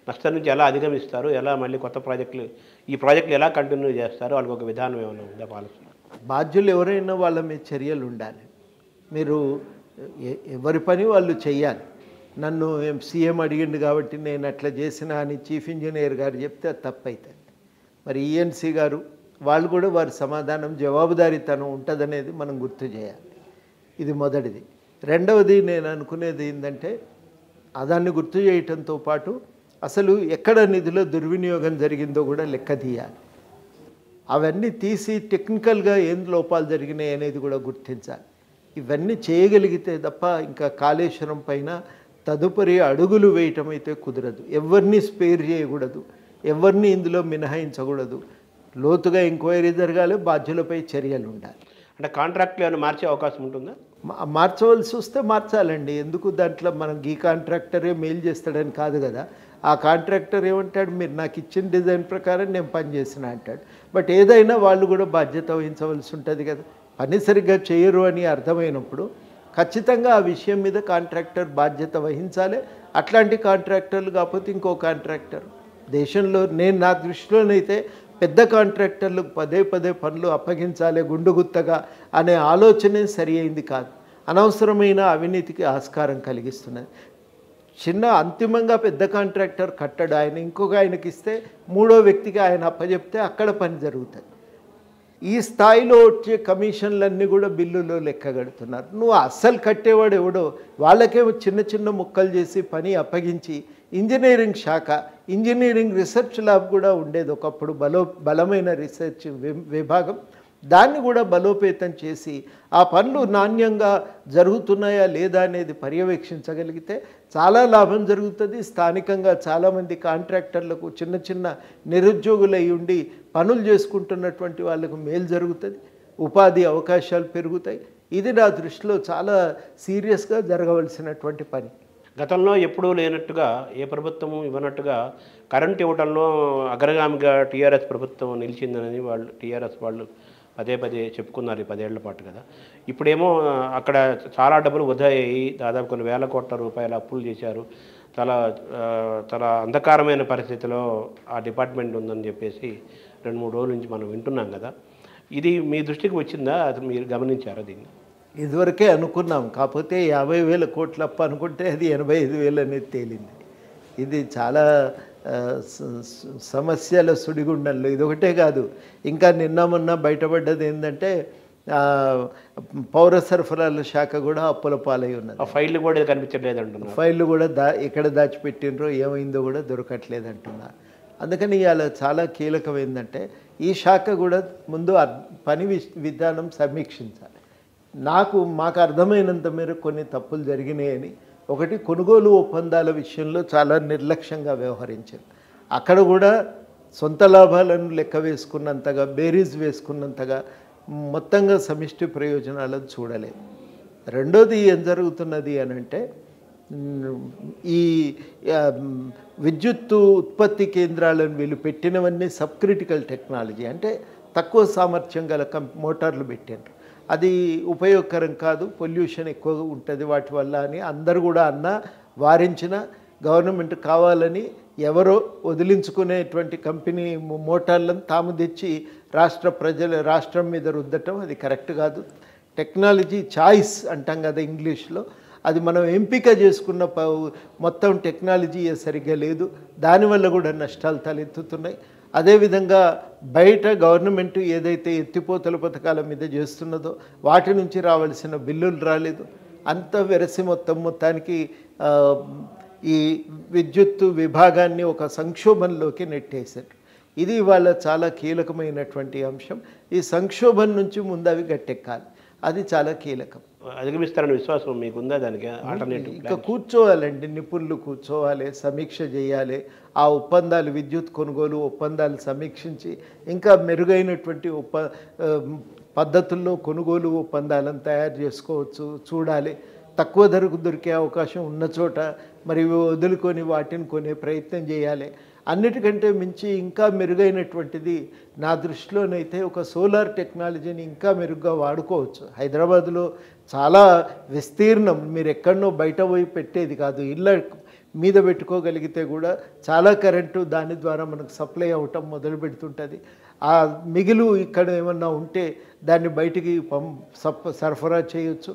నష్టం నుంచి ఎలా అధిగమిస్తారు? ఎలా మళ్ళీ కొత్త ప్రాజెక్టులు, ఈ ప్రాజెక్టులు ఎలా కంటిన్యూ చేస్తారు? వాళ్ళకి ఒక విధానం ఏమైనా ఉందా పాలసీ? బాధ్యులు ఎవరైనా వాళ్ళ మీద చర్యలు ఉండాలి. మీరు ఎవరి పని వాళ్ళు చెయ్యాలి. నన్ను సీఎం అడిగిండు కాబట్టి నేను అట్లా చేసిన అని చీఫ్ ఇంజనీర్ గారు చెప్తే అది తప్పవుతుంది. మరి ఈఎన్సీ గారు వాళ్ళు కూడా వారి సమాధానం జవాబుదారీతనం ఉంటుందనేది మనం గుర్తు చేయాలి. ఇది మొదటిది. రెండవది నేను అనుకునేది ఏంటంటే దాన్ని గుర్తు చేయటంతో పాటు అసలు ఎక్కడ నిధుల దుర్వినియోగం జరిగిందో కూడా లెక్క తీయాలి. అవన్నీ తీసి టెక్నికల్గా ఏం లోపాలు జరిగినాయి అనేది కూడా గుర్తించాలి. ఇవన్నీ చేయగలిగితే తప్ప ఇంకా కాళేశ్వరం పైన తదుపరి అడుగులు వేయటం అయితే కుదరదు. ఎవరిని స్పేర్ చేయకూడదు, ఎవరిని ఇందులో మినహాయించకూడదు. లోతుగా ఎంక్వైరీ జరగాలి, బాధ్యులపై చర్యలు ఉండాలి. అంటే కాంట్రాక్ట్లు ఏమైనా మార్చే అవకాశం ఉంటుందా? మార్చవలసి వస్తే మార్చాలండి. ఎందుకు దాంట్లో మనం ఈ కాంట్రాక్టరే మెయిల్ చేస్తాడని కాదు కదా. ఆ కాంట్రాక్టర్ ఏమంటాడు, మీరు నాకు ఇచ్చిన డిజైన్ ప్రకారం నేను పని చేసిన అంటాడు. బట్ ఏదైనా వాళ్ళు కూడా బాధ్యత వహించవలసి ఉంటుంది కదా. పని సరిగ్గా చేయరు అని అర్థమైనప్పుడు ఖచ్చితంగా ఆ విషయం మీద కాంట్రాక్టర్ బాధ్యత వహించాలి. అట్లాంటి కాంట్రాక్టర్లు కాకపోతే ఇంకో కాంట్రాక్టర్ దేశంలో నా దృష్టిలోనైతే పెద్ద కాంట్రాక్టర్లకు పదే పదే పనులు అప్పగించాలి గుండుగుత్తగా అనే ఆలోచనే సరి అయింది కాదు. అనవసరమైన అవినీతికి ఆస్కారం కలిగిస్తున్నది. చిన్న అంతిమంగా పెద్ద కాంట్రాక్టర్ కట్టడు, ఆయన ఇంకొక ఆయనకి ఇస్తే మూడో వ్యక్తికి ఆయన అప్పచెప్తే అక్కడ పని జరుగుతుంది. ఈ స్థాయిలో వచ్చే కమిషన్లన్నీ కూడా బిల్లులో లెక్కగడుతున్నారు. నువ్వు అస్సలు కట్టేవాడు ఎవడో వాళ్ళకేమో చిన్న చిన్న ముక్కలు చేసి పని అప్పగించి ఇంజనీరింగ్ శాఖ, ఇంజనీరింగ్ రీసెర్చ్ ల్యాబ్ కూడా ఉండేది ఒకప్పుడు, బలమైన రీసెర్చ్ విభాగం. దాన్ని కూడా బలోపేతం చేసి ఆ పనులు నాణ్యంగా జరుగుతున్నాయా లేదా అనేది పర్యవేక్షించగలిగితే చాలా లాభం జరుగుతుంది. స్థానికంగా చాలామంది కాంట్రాక్టర్లకు చిన్న చిన్న నిరుద్యోగులై ఉండి పనులు చేసుకుంటున్నటువంటి వాళ్ళకు మేలు జరుగుతుంది, ఉపాధి అవకాశాలు పెరుగుతాయి. ఇది నా దృష్టిలో చాలా సీరియస్గా జరగవలసినటువంటి పని. గతంలో ఎప్పుడూ లేనట్టుగా ఏ ప్రభుత్వము ఇవ్వనట్టుగా కరెంట్ ఇవ్వడంలో అగ్రగామిగా టీఆర్ఎస్ ప్రభుత్వం నిలిచిందనేది వాళ్ళు టీఆర్ఎస్ వాళ్ళు పదే పదే చెప్పుకున్నారు ఈ 10 ఏళ్ల పాటు కదా. ఇప్పుడేమో అక్కడ చాలా డబ్బులు వృధా అయ్యి దాదాపు కొన్ని వేల కోట్ల రూపాయల అప్పులు చేశారు. చాలా అంధకారమైన పరిస్థితిలో ఆ డిపార్ట్మెంట్ ఉందని చెప్పేసి 2-3 రోజుల నుంచి మనం వింటున్నాం కదా. ఇది మీ దృష్టికి వచ్చిందా? అది మీరు గమనించారా దీన్ని? ఇదివరకే అనుకున్నాం, కాకపోతే 50,000 కోట్ల అప్పు అనుకుంటే అది 85,000 అనేది తేలింది. ఇది చాలా సమస్యల సుడిగుండంలో ఇదొకటే కాదు. ఇంకా నిన్న మొన్న బయటపడ్డది ఏంటంటే పౌర సరఫరాల శాఖ కూడా అప్పుల పాలై ఉన్నది. ఫైళ్ళు కూడా కనిపించట్లేదు అంటున్నారు. ఫైళ్ళు కూడా ఎక్కడ దాచిపెట్టినరో ఏమైందో కూడా దొరకట్లేదు అంటున్నారు. అందుకని ఇవాళ చాలా కీలకం ఏంటంటే ఈ శాఖ కూడా ముందు పని విధానం సమీక్షించాలి. మాకు అర్థమైనంత మేరకు కొన్ని తప్పులు జరిగినాయని. ఒకటి, కొనుగోలు ఒప్పందాల విషయంలో చాలా నిర్లక్ష్యంగా వ్యవహరించారు. అక్కడ కూడా సొంత లాభాలను లెక్క వేసుకున్నంతగా, బేరీజ్ వేసుకున్నంతగా మొత్తంగా సమిష్టి ప్రయోజనాలను చూడలేదు. రెండోది ఏం జరుగుతున్నది అని అంటే ఈ విద్యుత్తు ఉత్పత్తి కేంద్రాలను వీళ్ళు పెట్టినవన్నీ సబ్ క్రిటికల్ టెక్నాలజీ, అంటే తక్కువ సామర్థ్యం గల మోటార్లు పెట్టారు. అది ఉపయోగకరం కాదు, పొల్యూషన్ ఎక్కువగా ఉంటుంది వాటి వల్ల అని అందరు కూడా వారించిన గవర్నమెంట్ కావాలని ఎవరో వదిలించుకునేటువంటి కంపెనీ మోటార్లను తాము తెచ్చి రాష్ట్రం మీద రుద్దటం అది కరెక్ట్ కాదు. టెక్నాలజీ చాయిస్ అంటాం కదా ఇంగ్లీష్లో, అది మనం ఎంపిక చేసుకున్న మొత్తం టెక్నాలజీ సరిగ్గా లేదు. దానివల్ల కూడా నష్టాలు తలెత్తుతున్నాయి. అదేవిధంగా బయట గవర్నమెంట్ ఏదైతే ఎత్తిపోతల పథకాల మీద చేస్తున్నదో వాటి నుంచి రావాల్సిన బిల్లులు రాలేదు. అంత వెరసి మొత్తానికి ఈ విద్యుత్తు విభాగాన్ని ఒక సంక్షోభంలోకి నెట్టేశారు. ఇది ఇవాళ చాలా కీలకమైనటువంటి అంశం. ఈ సంక్షోభం నుంచి ముందు అవి గట్టెక్కాలి, అది చాలా కీలకం. అధిగమిస్తారని విశ్వాసం మీకుందా? దానికి ఆల్టర్నేటివ్ ఇంకా కూర్చోవాలండి, నిపుణులు కూర్చోవాలి, సమీక్ష చేయాలి. ఆ ఒప్పందాలు, విద్యుత్ కొనుగోలు ఒప్పందాలు సమీక్షించి ఇంకా మెరుగైనటువంటి పద్ధతుల్లో కొనుగోలు ఒప్పందాలను తయారు చేసుకోవచ్చు చూడాలి. తక్కువ ధరకు దొరికే అవకాశం ఉన్న చోట మరి వదులుకొని వాటిని కొనే ప్రయత్నం చేయాలి. అన్నిటికంటే మించి ఇంకా మెరుగైనటువంటిది నా దృష్టిలోనైతే ఒక సోలార్ టెక్నాలజీని ఇంకా మెరుగ్గా వాడుకోవచ్చు. హైదరాబాద్లో చాలా విస్తీర్ణం, మీరు ఎక్కడనో బయట పోయి పెట్టేది కాదు, ఇళ్ళ మీద పెట్టుకోగలిగితే కూడా చాలా కరెంటు దాని ద్వారా మనకు సప్లై అవటం మొదలు పెడుతుంటుంది. ఆ మిగులు ఇక్కడ ఏమన్నా ఉంటే దాన్ని బయటికి సరఫరా చేయొచ్చు.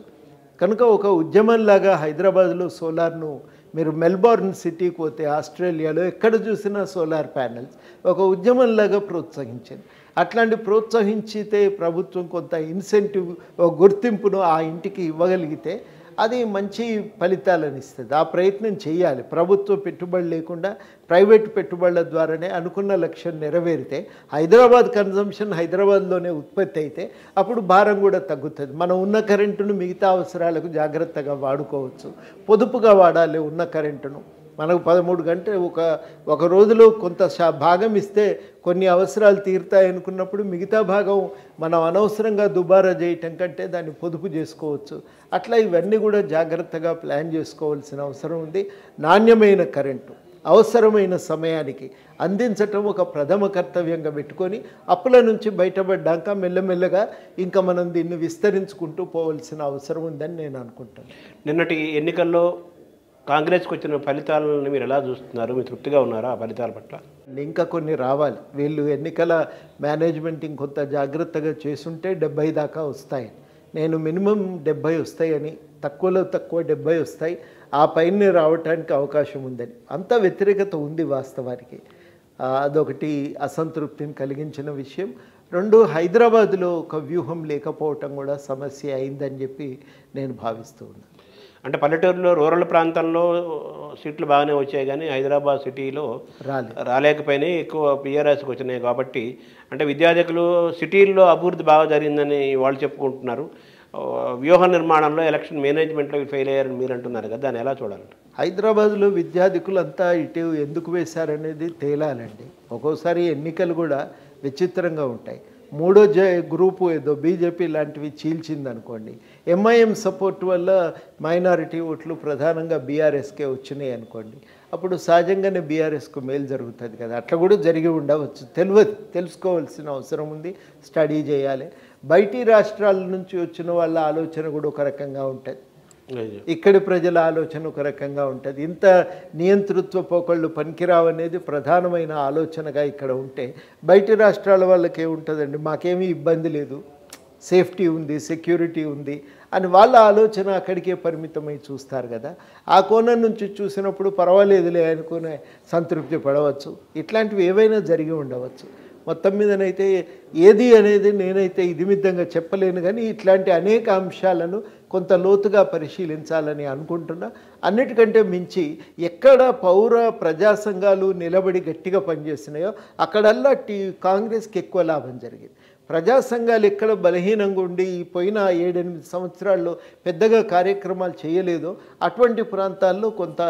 కనుక ఒక ఉద్యమంలాగా హైదరాబాద్లో సోలార్ను మీరు మెల్బోర్న్ సిటీకి పోతే ఆస్ట్రేలియాలో ఎక్కడ చూసినా సోలార్ ప్యానెల్స్ ఒక ఉద్యమంలాగా ప్రోత్సహించింది. అట్లాంటి ప్రోత్సహించితే ప్రభుత్వం కొంత ఇన్సెంటివ్ గుర్తింపును ఆ ఇంటికి ఇవ్వగలిగితే అది మంచి ఫలితాలను ఇస్తుంది. ఆ ప్రయత్నం చేయాలి. ప్రభుత్వ పెట్టుబడి లేకుండా ప్రైవేట్ పెట్టుబడుల ద్వారానే అనుకున్న లక్ష్యం నెరవేరితే హైదరాబాద్ కన్జంప్షన్ హైదరాబాద్లోనే ఉత్పత్తి అయితే అప్పుడు భారం కూడా తగ్గుతుంది. మనం ఉన్న కరెంటును మిగతా అవసరాలకు జాగ్రత్తగా వాడుకోవచ్చు. పొదుపుగా వాడాలి ఉన్న కరెంటును. మనకు 13 గంటలు ఒక రోజులో కొంత భాగం ఇస్తే కొన్ని అవసరాలు తీరుతాయి అనుకున్నప్పుడు మిగతా భాగం మనం అనవసరంగా దుబారా చేయటం కంటే దాన్ని పొదుపు చేసుకోవచ్చు. అట్లా ఇవన్నీ కూడా జాగ్రత్తగా ప్లాన్ చేసుకోవాల్సిన అవసరం ఉంది. నాణ్యమైన కరెంటు అవసరమైన సమయానికి అందించటం ఒక ప్రథమ కర్తవ్యంగా పెట్టుకొని అప్పుల నుంచి బయటపడ్డాక మెల్లమెల్లగా ఇంకా మనం దీన్ని విస్తరించుకుంటూ పోవాల్సిన అవసరం ఉందని నేను అనుకుంటాను. నిన్నటి ఎన్నికల్లో కాంగ్రెస్కి వచ్చిన ఫలితాలను మీరు ఎలా చూస్తున్నారు? మీరు తృప్తిగా ఉన్నారా ఆ ఫలితాల పట్ల? ఇంకా కొన్ని రావాలి. వీళ్ళు ఎన్నికల మేనేజ్మెంట్ ఇంకొంత జాగ్రత్తగా చేసుంటే 70 దాకా వస్తాయి. నేను మినిమం 70 వస్తాయని, తక్కువలో తక్కువ 70 వస్తాయి, ఆ పైన రావటానికి అవకాశం ఉందని. అంత వ్యతిరేకత ఉంది వాస్తవానికి. అదొకటి అసంతృప్తిని కలిగించిన విషయం. 2, హైదరాబాద్లో ఒక వ్యూహం లేకపోవటం కూడా సమస్య అయిందని చెప్పి నేను భావిస్తూ ఉన్నాను. అంటే పల్లెటూరులో రూరల్ ప్రాంతంలో సీట్లు బాగానే వచ్చాయి కానీ హైదరాబాద్ సిటీలో రాలేకపోయినాయి, ఎక్కువ PRSకి వచ్చినాయి. కాబట్టి అంటే విద్యార్థులు సిటీల్లో అభివృద్ధి బాగా జరిగిందని వాళ్ళు చెప్పుకుంటున్నారు. వ్యూహ నిర్మాణంలో ఎలక్షన్ మేనేజ్మెంట్లో ఫెయిల్ అయ్యారని మీరు అంటున్నారు కదా, దాన్ని ఎలా చూడాలంటే? హైదరాబాద్లో విద్యార్థికులంతా ఇటు ఎందుకు వేశారనేది తేలాలండి. ఒక్కోసారి ఎన్నికలు కూడా విచిత్రంగా ఉంటాయి. మూడో గ్రూపు ఏదో బీజేపీ లాంటివి చీల్చిందనుకోండి, MIM సపోర్ట్ వల్ల మైనారిటీ ఓట్లు ప్రధానంగా బీఆర్ఎస్కే వచ్చినాయి అనుకోండి, అప్పుడు సహజంగానే బీఆర్ఎస్కు మేలు జరుగుతుంది కదా. అట్లా కూడా జరిగి ఉండవచ్చు, తెలుసుకోవాల్సిన అవసరం ఉంది, స్టడీ చేయాలి. బయటి రాష్ట్రాల నుంచి వచ్చిన వాళ్ళ ఆలోచన కూడా ఒక రకంగా ఉంటుంది, ఇక్కడి ప్రజల ఆలోచన ఒక రకంగా ఉంటుంది. ఇంత నియంతృత్వ పోకళ్ళు పనికిరావనేది ప్రధానమైన ఆలోచనగా ఇక్కడ ఉంటే బయటి రాష్ట్రాల వాళ్ళకి ఏముంటుందండి, మాకేమీ ఇబ్బంది లేదు, సేఫ్టీ ఉంది, సెక్యూరిటీ ఉంది అని వాళ్ళ ఆలోచన అక్కడికే పరిమితమై చూస్తారు కదా. ఆ కోణం నుంచి చూసినప్పుడు పర్వాలేదులే అనుకునే సంతృప్తి పడవచ్చు. ఇట్లాంటివి ఏవైనా జరిగి ఉండవచ్చు. మొత్తం మీదనైతే ఏది అనేది నేనైతే ఇదిమిద్దంగా చెప్పలేను, కానీ ఇట్లాంటి అనేక అంశాలను కొంత లోతుగా పరిశీలించాలని అనుకుంటున్నా. అన్నిటికంటే మించి ఎక్కడ పౌర ప్రజా సంఘాలు నిలబడి గట్టిగా పనిచేస్తున్నాయో అక్కడల్లా కాంగ్రెస్కి ఎక్కువ లాభం జరిగింది. ప్రజా సంఘాలు ఎక్కడ బలహీనంగా ఉండి పోయిన 7-8 సంవత్సరాల్లో పెద్దగా కార్యక్రమాలు చేయలేదో అటువంటి ప్రాంతాల్లో కొంత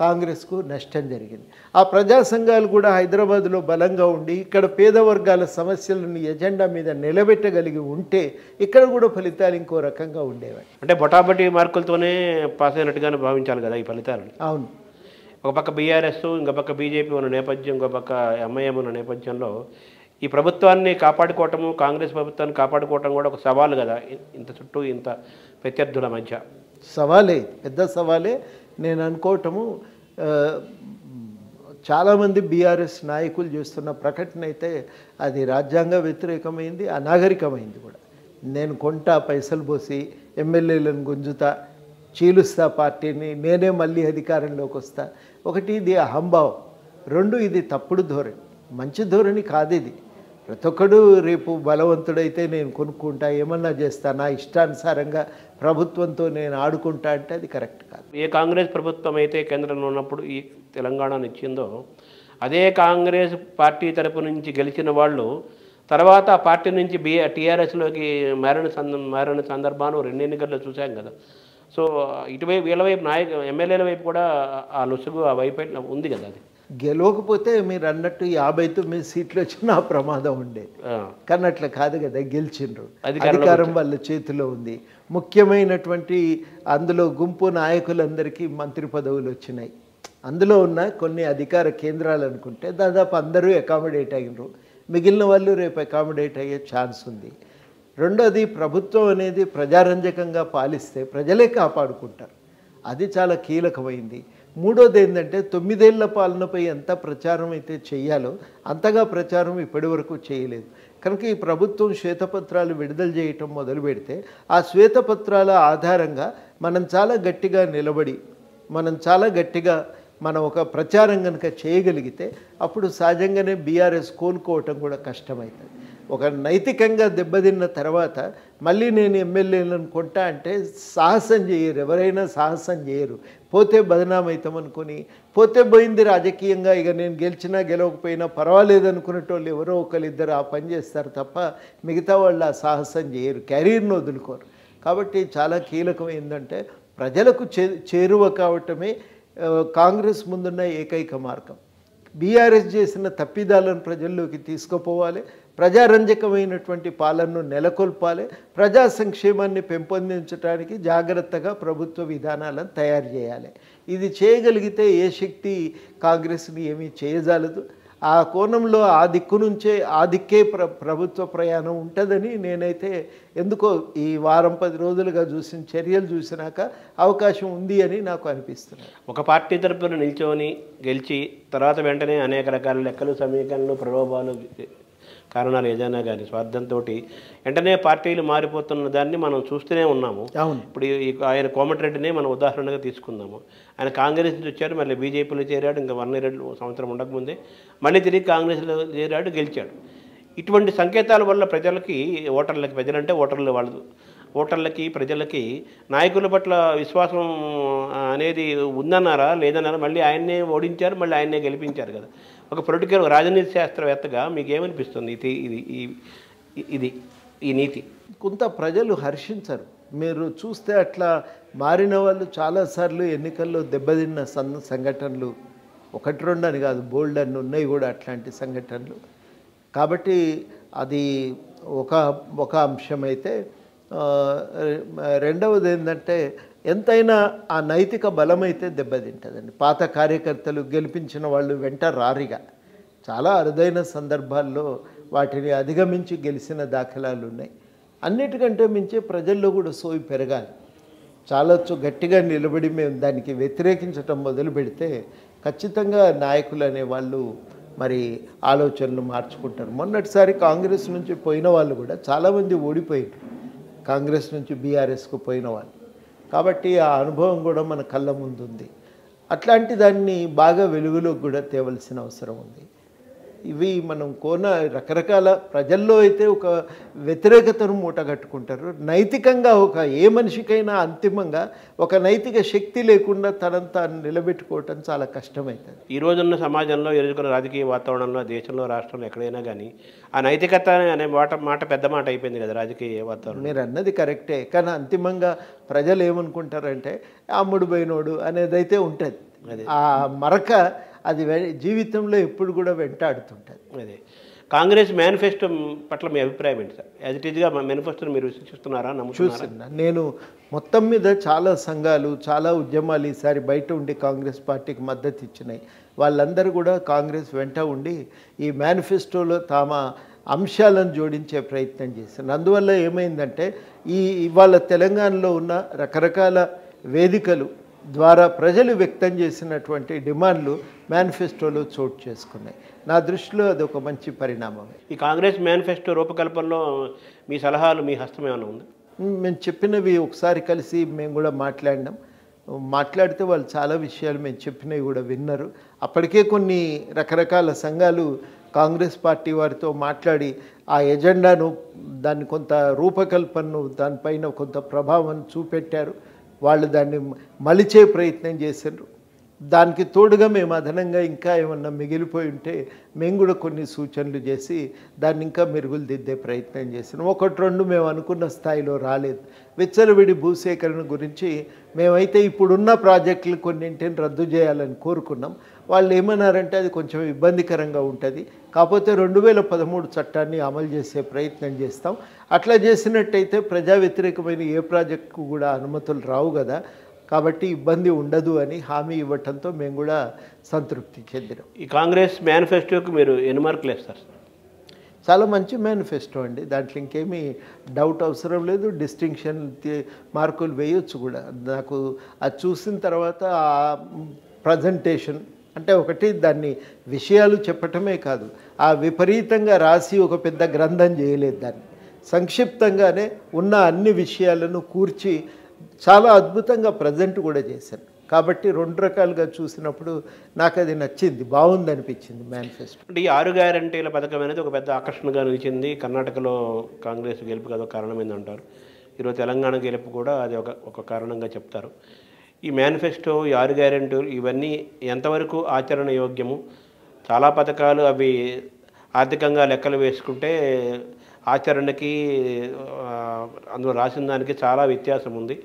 కాంగ్రెస్కు నష్టం జరిగింది. ఆ ప్రజా సంఘాలు కూడా హైదరాబాద్లో బలంగా ఉండి ఇక్కడ పేద వర్గాల సమస్యలను ఎజెండా మీద నిలబెట్టగలిగి ఉంటే ఇక్కడ కూడా ఫలితాలు ఇంకో రకంగా ఉండేవి. అంటే బొటాబొటీ మార్కులతోనే పాస్ అయినట్టుగానే భావించాలి కదా ఈ ఫలితాలు? అవును. ఒక పక్క బీఆర్ఎస్, ఇంకో పక్క బీజేపీ ఉన్న నేపథ్యం, ఇంకో పక్క MIM ఉన్న నేపథ్యంలో ఈ ప్రభుత్వాన్ని కాపాడుకోవటము, కాంగ్రెస్ ప్రభుత్వాన్ని కాపాడుకోవటం కూడా ఒక సవాలు కదా, ఇంత చుట్టూ ఇంత ప్రత్యర్థుల మధ్య. సవాలే, పెద్ద సవాలే. నేను అనుకోవటము చాలామంది బీఆర్ఎస్ నాయకులు చేస్తున్న ప్రకటన అయితే అది రాజ్యాంగ వ్యతిరేకమైంది, అనాగరికమైంది కూడా. నేను కొంటా, పైసలు పోసి ఎమ్మెల్యేలను గుంజుతా, చీలుస్తా పార్టీని, నేనే మళ్ళీ అధికారంలోకి వస్తా. ఒకటి ఇది అహంభావం, 2 ఇది తప్పుడు ధోరణి, మంచి ధోరణి కాదు ఇది. ప్రతి ఒక్కడు రేపు బలవంతుడైతే నేను కొనుక్కుంటా, ఏమన్నా చేస్తా, నా ఇష్టానుసారంగా ప్రభుత్వంతో నేను ఆడుకుంటా అంటే అది కరెక్ట్ కాదు. ఏ కాంగ్రెస్ ప్రభుత్వం అయితే కేంద్రంలో ఉన్నప్పుడు ఈ తెలంగాణను ఇచ్చిందో అదే కాంగ్రెస్ పార్టీ తరపు నుంచి గెలిచిన వాళ్ళు తర్వాత ఆ పార్టీ నుంచి TRSలోకి మారిన సందర్భాన్ని 2 ఎన్నికల్లో చూసాం కదా. సో ఇటువైపు వీళ్ళ వైపు ఎమ్మెల్యేల వైపు కూడా ఆ లొసుగు ఆ వైపు ఉంది కదా. అది గెలవకపోతే మీరు అన్నట్టు 59 సీట్లు వచ్చినా ప్రమాదం ఉండేది, కానీ అట్లా కాదు కదా, గెలిచిండ్రు. అధికారం వాళ్ళ చేతిలో ఉంది. ముఖ్యమైనటువంటి అందులో గుంపు నాయకులందరికీ మంత్రి పదవులు వచ్చినాయి. అందులో ఉన్న కొన్ని అధికార కేంద్రాలు అనుకుంటే దాదాపు అందరూ అకామిడేట్ అయినరు, మిగిలిన వాళ్ళు రేపు అకామిడేట్ అయ్యే ఛాన్స్ ఉంది. రెండోది, ప్రభుత్వం అనేది ప్రజారంజకంగా పాలిస్తే ప్రజలే కాపాడుకుంటారు, అది చాలా కీలకమైంది. మూడోది ఏంటంటే 9 ఏళ్ల పాలనపై ఎంత ప్రచారం అయితే చేయాలో అంతగా ప్రచారం ఇప్పటి వరకు చేయలేదు. కనుక ఈ ప్రభుత్వం శ్వేతపత్రాలు విడుదల చేయటం మొదలు పెడితే ఆ శ్వేతపత్రాల ఆధారంగా మనం చాలా గట్టిగా నిలబడి మనం చాలా గట్టిగా మనం ఒక ప్రచారం కనుక చేయగలిగితే అప్పుడు సహజంగానే బీఆర్ఎస్ కోలుకోవటం కూడా కష్టమవుతుంది. ఒక నైతికంగా దెబ్బతిన్న తర్వాత మళ్ళీ నేను ఎమ్మెల్యేలను కొంటా అంటే సాహసం చేయరు, ఎవరైనా సాహసం చేయరు. పోతే బదనామవుతాం అనుకుని పోతే పోయింది రాజకీయంగా, ఇక నేను గెలిచినా గెలవకపోయినా పర్వాలేదు అనుకునేటోళ్ళు ఎవరో ఒకరిద్దరు ఆ పని చేస్తారు తప్ప మిగతా వాళ్ళు ఆ సాహసం చేయరు, కెరీర్ను వదులుకోరు. కాబట్టి చాలా కీలకం ఏంటంటే ప్రజలకు చేరువ కావటమే కాంగ్రెస్ ముందున్న ఏకైక మార్గం. బీఆర్ఎస్ చేసిన తప్పిదాలను ప్రజల్లోకి తీసుకుపోవాలి, ప్రజారంజకమైనటువంటి పాలనను నెలకొల్పాలి, ప్రజా సంక్షేమాన్ని పెంపొందించడానికి జాగ్రత్తగా ప్రభుత్వ విధానాలను తయారు చేయాలి. ఇది చేయగలిగితే ఏ శక్తి కాంగ్రెస్ని ఏమీ చేయజాలదు. ఆ కోణంలో ఆ దిక్కు నుంచే ఆ దిక్కే ప్రభుత్వ ప్రయాణం ఉంటుందని నేనైతే ఎందుకో ఈ వారం 10 రోజులుగా చూసిన చర్యలు చూసినాక అవకాశం ఉంది అని నాకు అనిపిస్తుంది. ఒక పార్టీ తరపున నిల్చొని గెలిచి తర్వాత వెంటనే అనేక రకాల లెక్కలు, సమీకరణలు, ప్రలోభాలు, కారణాలు ఏదైనా కానీ స్వార్థంతో వెంటనే పార్టీలు మారిపోతున్న దాన్ని మనం చూస్తూనే ఉన్నాము. ఇప్పుడు ఆయన కోమటిరెడ్డినే మనం ఉదాహరణగా తీసుకుందాము. ఆయన కాంగ్రెస్ నుంచి వచ్చాడు, మళ్ళీ బీజేపీలో చేరాడు, ఇంకా 1 year సంవత్సరం ఉండకముందే మళ్ళీ తిరిగి కాంగ్రెస్లో చేరాడు, గెలిచాడు. ఇటువంటి సంకేతాల వల్ల ప్రజలకి, ఓటర్లకి, ప్రజలంటే ఓటర్లు, వాళ్ళు ఓటర్లకి, ప్రజలకి నాయకుల పట్ల విశ్వాసం అనేది ఉందన్నారా లేదన్నారా? మళ్ళీ ఆయన్నే ఓడించారు, మళ్ళీ ఆయన్నే గెలిపించారు కదా. ఒక పొలిటికల్ రాజనీతి శాస్త్రవేత్తగా మీకు ఏమనిపిస్తుంది ఇది ఈ నీతి? కొంత ప్రజలు హర్షించరు. మీరు చూస్తే అట్లా మారిన వాళ్ళు చాలాసార్లు ఎన్నికల్లో దెబ్బతిన్న సంఘటనలు 1-2 అని కాదు, బోల్డ్ అని ఉన్నాయి కూడా అట్లాంటి సంఘటనలు. కాబట్టి అది ఒక అంశమైతే, రెండవది ఏంటంటే ఎంతైనా ఆ నైతిక బలమైతే దెబ్బతింటుందండి. పాత కార్యకర్తలు గెలిపించిన వాళ్ళు వెంట రారిగా చాలా అరుదైన సందర్భాల్లో వాటిని అధిగమించి గెలిచిన దాఖలాలు ఉన్నాయి. అన్నిటికంటే మించి ప్రజల్లో కూడా సోయి పెరగాలి. చాలా గట్టిగా నిలబడి మేము దానికి వ్యతిరేకించటం మొదలు పెడితే ఖచ్చితంగా నాయకులు అనేవాళ్ళు మరి ఆలోచనలు మార్చుకుంటారు. మొన్నటిసారి కాంగ్రెస్ నుంచి పోయిన వాళ్ళు కూడా చాలామంది ఓడిపోయారు, కాంగ్రెస్ నుంచి బీఆర్ఎస్కు పోయిన వాళ్ళు. కాబట్టి ఆ అనుభవం కూడా మన కళ్ళ ముందు ఉంది. అట్లాంటి దాన్ని బాగా వెలుగులోకి కూడా తేవలసిన అవసరం ఉంది. ఇవి మనం రకరకాల ప్రజల్లో అయితే ఒక వ్యతిరేకతను మూటగట్టుకుంటారు. నైతికంగా ఏ మనిషికైనా అంతిమంగా ఒక నైతిక శక్తి లేకుండా తనంతా నిలబెట్టుకోవటం చాలా కష్టమవుతుంది. ఈ రోజున్న సమాజంలో, ఎదుర్కొన్న రాజకీయ వాతావరణంలో, దేశంలో, రాష్ట్రంలో ఎక్కడైనా కానీ ఆ నైతికత అనే మాట పెద్ద మాట అయిపోయింది కదా రాజకీయ వాతావరణం. మీరు అన్నది కరెక్టే, కానీ అంతిమంగా ప్రజలు ఏమనుకుంటారంటే అమ్ముడు పోయినోడు అనేదైతే ఉంటుంది. ఆ మరక అది జీవితంలో ఎప్పుడు కూడా వెంటాడుతుంటుంది. అదే కాంగ్రెస్ మేనిఫెస్టో పట్ల మీ అభిప్రాయం ఏంటి సార్? యాజ్ ఇట్ ఈజ్గా మేనిఫెస్టోని మీరు చూస్తున్నారా? చూస్తున్నా. నేను మొత్తం మీద చాలా సంఘాలు, చాలా ఉద్యమాలు ఈసారి బయట ఉండి కాంగ్రెస్ పార్టీకి మద్దతు ఇచ్చినాయి. వాళ్ళందరూ కూడా కాంగ్రెస్ వెంట ఉండి ఈ మేనిఫెస్టోలో తమ అంశాలను జోడించే ప్రయత్నం చేశారు. అందువల్ల ఏమైందంటే ఇవాళ తెలంగాణలో ఉన్న రకరకాల వేదికలు ద్వారా ప్రజలు వ్యక్తం చేసినటువంటి డిమాండ్లు మేనిఫెస్టోలో చోటు చేసుకున్నాయి. నా దృష్టిలో అది ఒక మంచి పరిణామమే. ఈ కాంగ్రెస్ మేనిఫెస్టో రూపకల్పనలో మీ సలహాలు, మీ హస్తం ఏమైనా ఉంది? మేము చెప్పినవి ఒకసారి కలిసి మేము కూడా మాట్లాడితే వాళ్ళు చాలా విషయాలు మేము చెప్పినవి కూడా విన్నారు. అప్పటికే కొన్ని రకరకాల సంఘాలు కాంగ్రెస్ పార్టీ వారితో మాట్లాడి ఆ ఎజెండాను, దాన్ని కొంత రూపకల్పనను, దానిపైన కొంత ప్రభావం చూపెట్టారు. వాళ్ళు దాన్ని మలిచే ప్రయత్నం చేశారు. దానికి తోడుగా మేము అదనంగా ఇంకా ఏమన్నా మిగిలిపోయి ఉంటే మేము కూడా కొన్ని సూచనలు చేసి దాన్ని ఇంకా మెరుగులు దిద్దే ప్రయత్నం చేసినాం. 1-2 మేము అనుకున్న స్థాయిలో రాలేదు. విచ్చలవిడి భూసేకరణ గురించి మేమైతే ఇప్పుడున్న ప్రాజెక్టులు కొన్నింటిని రద్దు చేయాలని కోరుకున్నాం. వాళ్ళు ఏమన్నారంటే అది కొంచెం ఇబ్బందికరంగా ఉంటుంది, కాకపోతే 2013 చట్టాన్ని అమలు చేసే ప్రయత్నం చేస్తాం. అట్లా చేసినట్టయితే ప్రజా వ్యతిరేకమైన ఏ ప్రాజెక్టుకు కూడా అనుమతులు రావు కదా, కాబట్టి ఇబ్బంది ఉండదు అని హామీ ఇవ్వటంతో మేము కూడా సంతృప్తి చెందినాం. ఈ కాంగ్రెస్ మేనిఫెస్టోకి మీరు ఎన్ని మార్కులు వేస్తారు? చాలా మంచి మేనిఫెస్టో అండి, దాంట్లో ఇంకేమీ డౌట్ అవసరం లేదు. డిస్టింక్షన్ మార్కులు వేయొచ్చు కూడా. నాకు అది చూసిన తర్వాత ఆ ప్రజెంటేషన్ అంటే ఒకటి దాన్ని విషయాలు చెప్పటమే కాదు, ఆ విపరీతంగా రాసి ఒక పెద్ద గ్రంథం చేయలేదు, దాన్ని సంక్షిప్తంగానే ఉన్న అన్ని విషయాలను కూర్చి చాలా అద్భుతంగా ప్రజెంట్ కూడా చేశాను. కాబట్టి రెండు రకాలుగా చూసినప్పుడు నాకు అది నచ్చింది, బాగుంది అనిపించింది మేనిఫెస్టో. అంటే ఈ 6 గ్యారంటీల పథకం అనేది ఒక పెద్ద ఆకర్షణగా నిలిచింది. కర్ణాటకలో కాంగ్రెస్ గెలుపుకి అదొక కారణమైందంటారు. ఈరోజు తెలంగాణ గెలుపు కూడా అది ఒక కారణంగా చెప్తారు. ఈ మేనిఫెస్టో, ఈ 6 గ్యారంటీలు ఇవన్నీ ఎంతవరకు ఆచరణ యోగ్యము? చాలా పథకాలు అవి ఆర్థికంగా లెక్కలు వేసుకుంటే ఆచరణకి అందులో రాసిన దానికి చాలా వ్యత్యాసం ఉంది.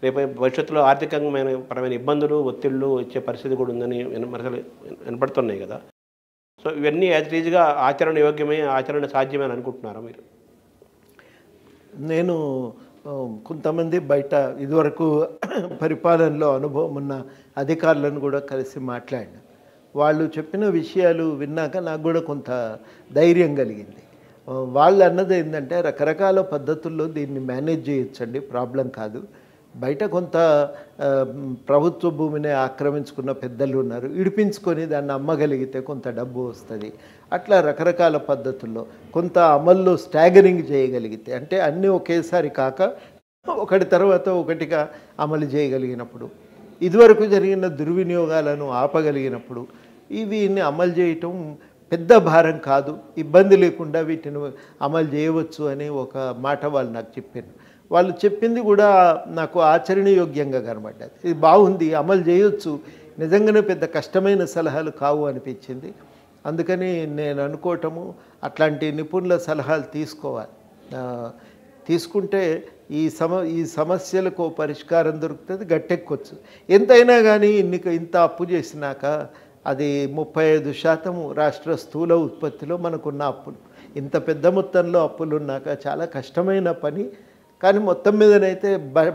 రేపు భవిష్యత్తులో ఆర్థికమైన పరమైన ఇబ్బందులు, ఒత్తిళ్లు వచ్చే పరిస్థితి కూడా ఉందని వినపడుతున్నాయి కదా. సో ఇవన్నీ యాజ్ ఈజీగా ఆచరణ యోగ్యమే, ఆచరణ సాధ్యమే అని అనుకుంటున్నారా మీరు? నేను కొంతమంది బయట ఇదివరకు పరిపాలనలో అనుభవం ఉన్న అధికారులను కూడా కలిసి మాట్లాడిన, వాళ్ళు చెప్పిన విషయాలు విన్నాక నాకు కూడా కొంత ధైర్యం కలిగింది. వాళ్ళు అన్నది ఏంటంటే రకరకాల పద్ధతుల్లో దీన్ని మేనేజ్ చేయొచ్చండి, ప్రాబ్లం కాదు. బయట కొంత ప్రభుత్వ భూమిని ఆక్రమించుకున్న పెద్దలు ఉన్నారు, ఇడిపించుకొని దాన్ని అమ్మగలిగితే కొంత డబ్బు వస్తుంది. అట్లా రకరకాల పద్ధతుల్లో కొంత అమల్లో స్టాగరింగ్ చేయగలిగితే, అంటే అన్నీ ఒకేసారి కాక ఒకటి తర్వాత ఒకటిగా అమలు చేయగలిగినప్పుడు, ఇదివరకు జరిగిన దుర్వినియోగాలను ఆపగలిగినప్పుడు వీటిని అమలు చేయటం పెద్ద భారం కాదు, ఇబ్బంది లేకుండా వీటిని అమలు చేయవచ్చు అని ఒక మాట వాళ్ళు నాకు చెప్పారు. వాళ్ళు చెప్పింది కూడా నాకు ఆచరణయోగ్యంగా కనబడ్డది. ఇది బాగుంది, అమలు చేయొచ్చు, నిజంగానే పెద్ద కష్టమైన సలహాలు కావు అనిపించింది. అందుకని నేను అనుకోవటము అట్లాంటి నిపుణుల సలహాలు తీసుకోవాలి. తీసుకుంటే ఈ సమస్యలకు పరిష్కారం దొరుకుతుంది, గట్టెక్కొచ్చు. ఎంతైనా కానీ ఇంత అప్పు చేసినాక అది 35% రాష్ట్ర స్థూల ఉత్పత్తిలో మనకున్న అప్పులు. ఇంత పెద్ద మొత్తంలో అప్పులు ఉన్నాక చాలా కష్టమైన పని. కానీ మొత్తం మీదనైతే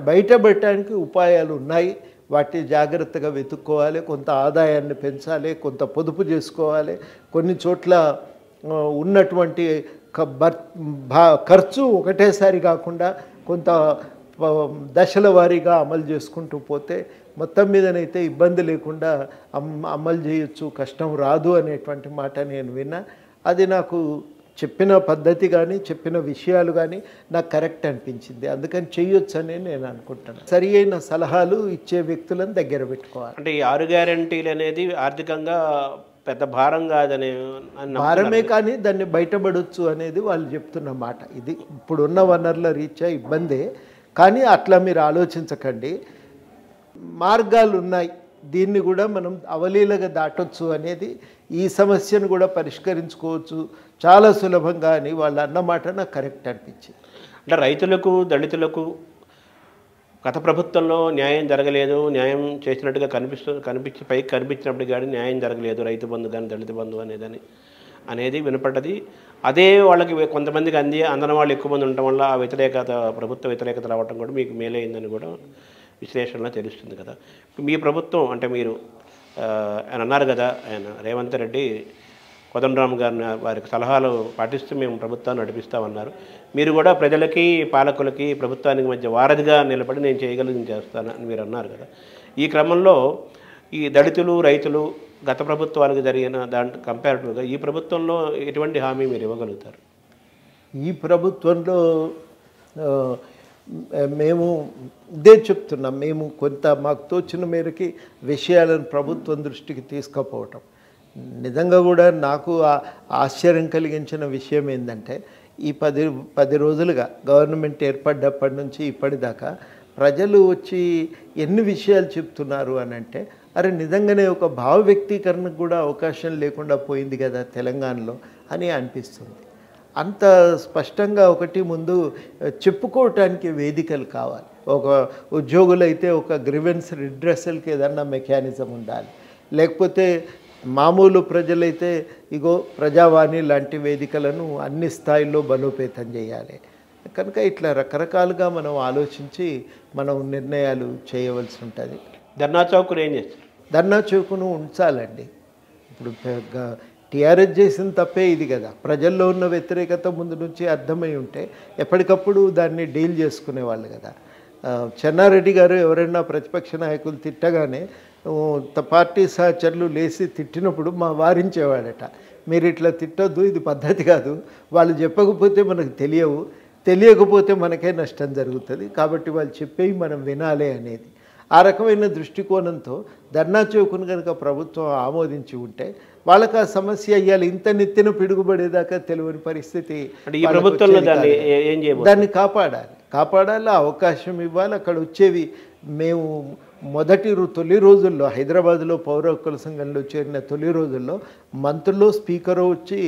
బయటపెట్టడానికి ఉపాయాలు ఉన్నాయి, వాటిని జాగ్రత్తగా వెతుక్కోవాలి. కొంత ఆదాయాన్ని పెంచాలి, కొంత పొదుపు చేసుకోవాలి. కొన్ని చోట్ల ఉన్నటువంటి ఖర్చు ఒకటేసారి కాకుండా కొంత దశల వారీగా అమలు చేసుకుంటూ పోతే మొత్తం మీదనైతే ఇబ్బంది లేకుండా అమలు చేయొచ్చు, కష్టం రాదు అనేటువంటి మాట నేను విన్నా. అది నాకు చెప్పిన పద్ధతి కానీ చెప్పిన విషయాలు కానీ నాకు కరెక్ట్ అనిపించింది. అందుకని చెయ్యొచ్చని నేను అనుకుంటున్నాను. సరి అయిన సలహాలు ఇచ్చే వ్యక్తులను దగ్గర పెట్టుకోవాలి. అంటే ఈ 6 గ్యారంటీలు అనేది ఆర్థికంగా పెద్ద భారం కాదనే భారమే, కానీ దాన్ని బయటపడవచ్చు అనేది వాళ్ళు చెప్తున్న మాట. ఇది ఇప్పుడున్న వనరుల రీత్యా ఇబ్బందే, కానీ అట్లా మీరు ఆలోచించకండి, మార్గాలు ఉన్నాయి, దీన్ని కూడా మనం అవలీలగా దాటొచ్చు అనేది, ఈ సమస్యను కూడా పరిష్కరించుకోవచ్చు చాలా సులభంగా అని వాళ్ళు అన్నమాట నాకు కరెక్ట్ అనిపించింది. అంటే రైతులకు, దళితులకు గత ప్రభుత్వంలో న్యాయం జరగలేదు, న్యాయం చేసినట్టుగా కనిపించి పైకి కనిపించినప్పుడు కానీ న్యాయం జరగలేదు, రైతు బంధు కానీ దళిత బంధు అనేది వినపడ్డది. అదే వాళ్ళకి కొంతమందికి అందని వాళ్ళు ఎక్కువ మంది ఉండటం వల్ల ఆ వ్యతిరేకత, ప్రభుత్వ వ్యతిరేకత రావడం కూడా మీకు మేలైందని కూడా విశ్లేషణలో తెలుస్తుంది కదా. మీ ప్రభుత్వం అంటే మీరు ఆయన అన్నారు కదా, ఆయన రేవంత్ రెడ్డి కోదండరామ్ గారిని వారికి సలహాలు పాటిస్తూ మేము ప్రభుత్వాన్ని నడిపిస్తామన్నారు. మీరు కూడా ప్రజలకి, పాలకులకి, ప్రభుత్వానికి మధ్య వారధిగా నిలబడి నేను చేయగలిగింది చేస్తాను అని మీరు అన్నారు కదా. ఈ క్రమంలో ఈ దళితులు, రైతులు గత ప్రభుత్వానికి జరిగిన దాంట్లో కంపారిటివ్గా ఈ ప్రభుత్వంలో ఎటువంటి హామీ మీరు ఇవ్వగలుగుతారు? ఈ ప్రభుత్వంలో మేము ఇదే చెప్తున్నాం, మేము కొంత మాకు తోచిన మేరకి విషయాలను ప్రభుత్వం దృష్టికి తీసుకుపోవటం. నిజంగా కూడా నాకు ఆశ్చర్యం కలిగించిన విషయం ఏంటంటే, ఈ 10 రోజులుగా గవర్నమెంట్ ఏర్పడ్డప్పటి నుంచి ఇప్పటిదాకా ప్రజలు వచ్చి ఎన్ని విషయాలు చెప్తున్నారు అని అంటే, అరే నిజంగానే ఒక భావ వ్యక్తీకరణకు కూడా అవకాశం లేకుండా పోయింది కదా తెలంగాణలో అని అనిపిస్తుంది. అంత స్పష్టంగా ఒకటి ముందు చెప్పుకోవటానికి వేదికలు కావాలి. ఒక ఉద్యోగులైతే ఒక గ్రీవెన్స్ రిడ్రెసల్కి ఏదన్నా మెకానిజం ఉండాలి, లేకపోతే మామూలు ప్రజలైతే ఇగో ప్రజావాణి లాంటి వేదికలను అన్ని స్థాయిల్లో బలోపేతం చేయాలి. కనుక ఇట్లా రకరకాలుగా మనం ఆలోచించి మనం నిర్ణయాలు చేయవలసి ఉంటుంది. ధర్నా చౌక్ను ఏం చేస్తారు? ధర్నా చౌక్ను ఉంచాలండి. ఇప్పుడు టీఆర్ఎస్ చేసిన తప్పే ఇది కదా. ప్రజల్లో ఉన్న వ్యతిరేకత ముందు నుంచి అర్థమై ఉంటే ఎప్పటికప్పుడు దాన్ని డీల్ చేసుకునేవాళ్ళు కదా. చెన్నారెడ్డి గారు ఎవరైనా ప్రతిపక్ష నాయకులు తిట్టగానే పార్టీ సహచరులు లేచి తిట్టినప్పుడు వారించేవాడట, మీరు ఇట్లా తిట్టొద్దు, ఇది పద్ధతి కాదు, వాళ్ళు చెప్పకపోతే మనకు తెలియకపోతే మనకే నష్టం జరుగుతుంది, కాబట్టి వాళ్ళు చెప్పేవి మనం వినాలి అనేది. ఆ రకమైన దృష్టికోణంతో ధర్నా చౌక్ను కనుక ప్రభుత్వం ఆమోదించి ఉంటే వాళ్ళకి ఆ సమస్య అయ్యాలి ఇంత నెత్తిన పిడుగుబడేదాకా తెలియని పరిస్థితి అంటే ఈ ప్రభుత్వంలో దాన్ని ఏం చేయబోతున్నారు? దాన్ని కాపాడాలి అవకాశం ఇవ్వాలి. అక్కడ వచ్చేవి మేము తొలి రోజుల్లో హైదరాబాద్లో పౌర హక్కుల సంఘంలో చేరిన తొలి రోజుల్లో మంత్రులు స్పీకరు వచ్చి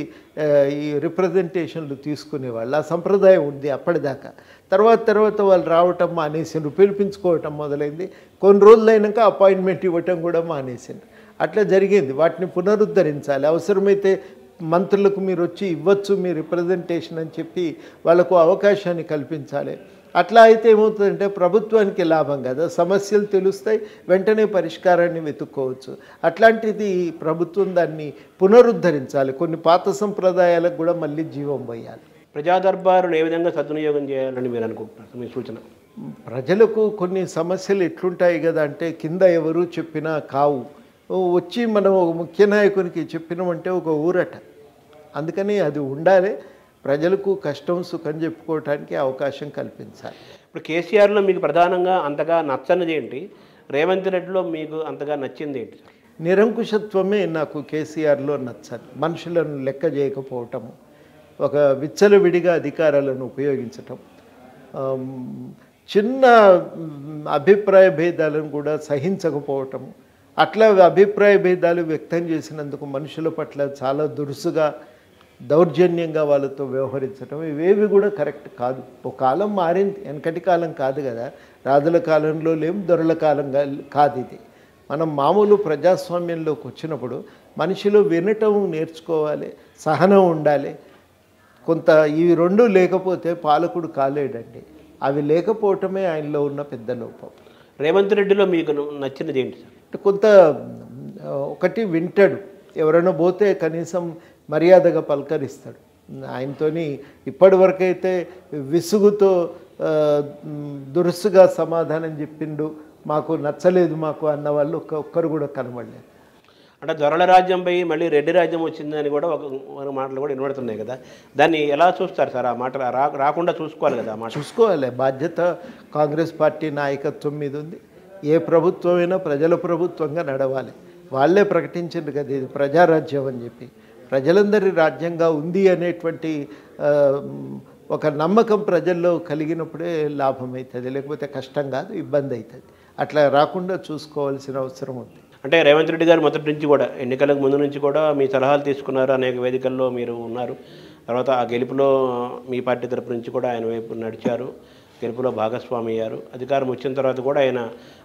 ఈ రిప్రజెంటేషన్లు తీసుకునేవాళ్ళు. ఆ సంప్రదాయం ఉంది అప్పటిదాకా. తర్వాత వాళ్ళు రావటం మానేసిండ్రు, పిలిపించుకోవటం మొదలైంది. కొన్ని రోజులైనాక అపాయింట్మెంట్ ఇవ్వటం కూడా మానేసిండ్రు. అట్లా జరిగింది. వాటిని పునరుద్ధరించాలి. అవసరమైతే మంత్రులకు మీరు వచ్చి ఇవ్వచ్చు మీ రిప్రజెంటేషన్ అని చెప్పి వాళ్ళకు అవకాశాన్ని కల్పించాలి. అట్లా అయితే ఏమవుతుందంటే ప్రభుత్వానికి లాభం కదా, సమస్యలు తెలుస్తాయి, వెంటనే పరిష్కారాన్ని వెతుక్కోవచ్చు. అట్లాంటిది ప్రభుత్వం దాన్ని పునరుద్ధరించాలి. కొన్ని పాత సంప్రదాయాలకు కూడా మళ్ళీ జీవం పోయాలి. ప్రజా దర్బారును ఏ విధంగా సద్వినియోగం చేయాలని మీరు అనుకుంటున్నారు? మీ సూచన? ప్రజలకు కొన్ని సమస్యలు ఎట్లుంటాయి కదా అంటే కింద ఎవరు చెప్పినా కావు, వచ్చి మనం ఒక ముఖ్య నాయకునికి చెప్పినామంటే ఒక ఊరట. అందుకని అది ఉండాలి. ప్రజలకు కష్టం సుఖం చెప్పుకోవటానికి అవకాశం కల్పించాలి. ఇప్పుడు కేసీఆర్లో మీకు ప్రధానంగా అంతగా నచ్చనిది ఏంటి? రేవంత్ రెడ్డిలో మీకు అంతగా నచ్చింది ఏంటి? నిరంకుశత్వమే నాకు కేసీఆర్లో నచ్చదు. మనుషులను లెక్క చేయకపోవటము, ఒక విచ్చలవిడిగా అధికారాలను ఉపయోగించటం, చిన్న అభిప్రాయ భేదాలను కూడా సహించకపోవటము, అట్లా అభిప్రాయ భేదాలు వ్యక్తం చేసినందుకు మనుషుల పట్ల చాలా దురుసుగా దౌర్జన్యంగా వాళ్ళతో వ్యవహరించడం, ఇవేవి కూడా కరెక్ట్ కాదు. ఒక కాలం మారింది, వెనకటి కాలం కాదు కదా. రాజుల కాలంలో లేం, దొరల కాలం కాదు ఇది. మనం మామూలు ప్రజాస్వామ్యంలోకి వచ్చినప్పుడు మనిషిలో వినటం నేర్చుకోవాలి, సహనం ఉండాలి. కొంత ఇవి రెండు లేకపోతే పాలకుడు కాలేడండి. అవి లేకపోవటమే ఆయనలో ఉన్న పెద్ద లోపం. రేవంత్ రెడ్డిలో మీకు నచ్చినది ఏంటి సార్? కొంత ఒకటి వింటాడు, ఎవరైనా పోతే కనీసం మర్యాదగా పలకరిస్తాడు. ఆయనతోని ఇప్పటివరకైతే విసుగుతో దురుసుగా సమాధానం చెప్పిండు, మాకు నచ్చలేదు మాకు అన్న వాళ్ళు ఒక్కరు కూడా కనబడలేదు. అంటే దొరల రాజ్యంపై మళ్ళీ రెడ్డి రాజ్యం వచ్చిందని కూడా ఒక మాటలు కూడా వినబడుతున్నాయి కదా. దాన్ని ఎలా చూస్తారు సార్? ఆ మాట రాకుండా చూసుకోవాలి కదా. ఆ మాట చూసుకోవాలి. బాధ్యత కాంగ్రెస్ పార్టీ నాయకత్వం మీద ఉంది. ఏ ప్రభుత్వమైనా ప్రజల ప్రభుత్వంగా నడవాలి. వాళ్ళే ప్రకటించారు కదా ఇది ప్రజారాజ్యం అని చెప్పి. ప్రజలందరి రాజ్యంగా ఉంది అనేటువంటి ఒక నమ్మకం ప్రజల్లో కలిగినప్పుడే లాభం అవుతుంది, లేకపోతే కష్టం కాదు, ఇబ్బంది అవుతుంది. అట్లా రాకుండా చూసుకోవాల్సిన అవసరం ఉంది. అంటే రేవంత్ రెడ్డి గారు మొదటి నుంచి కూడా ఎన్నికలకు ముందు నుంచి కూడా మీ సలహాలు తీసుకున్నారు, అనేక వేదికల్లో మీరు ఉన్నారు. తర్వాత ఆ గెలుపులో మీ పార్టీ తరపు నుంచి కూడా ఆయన వైపు నడిచారు, గెలుపులో భాగస్వామి అయ్యారు. అధికారం వచ్చిన తర్వాత కూడా ఆయన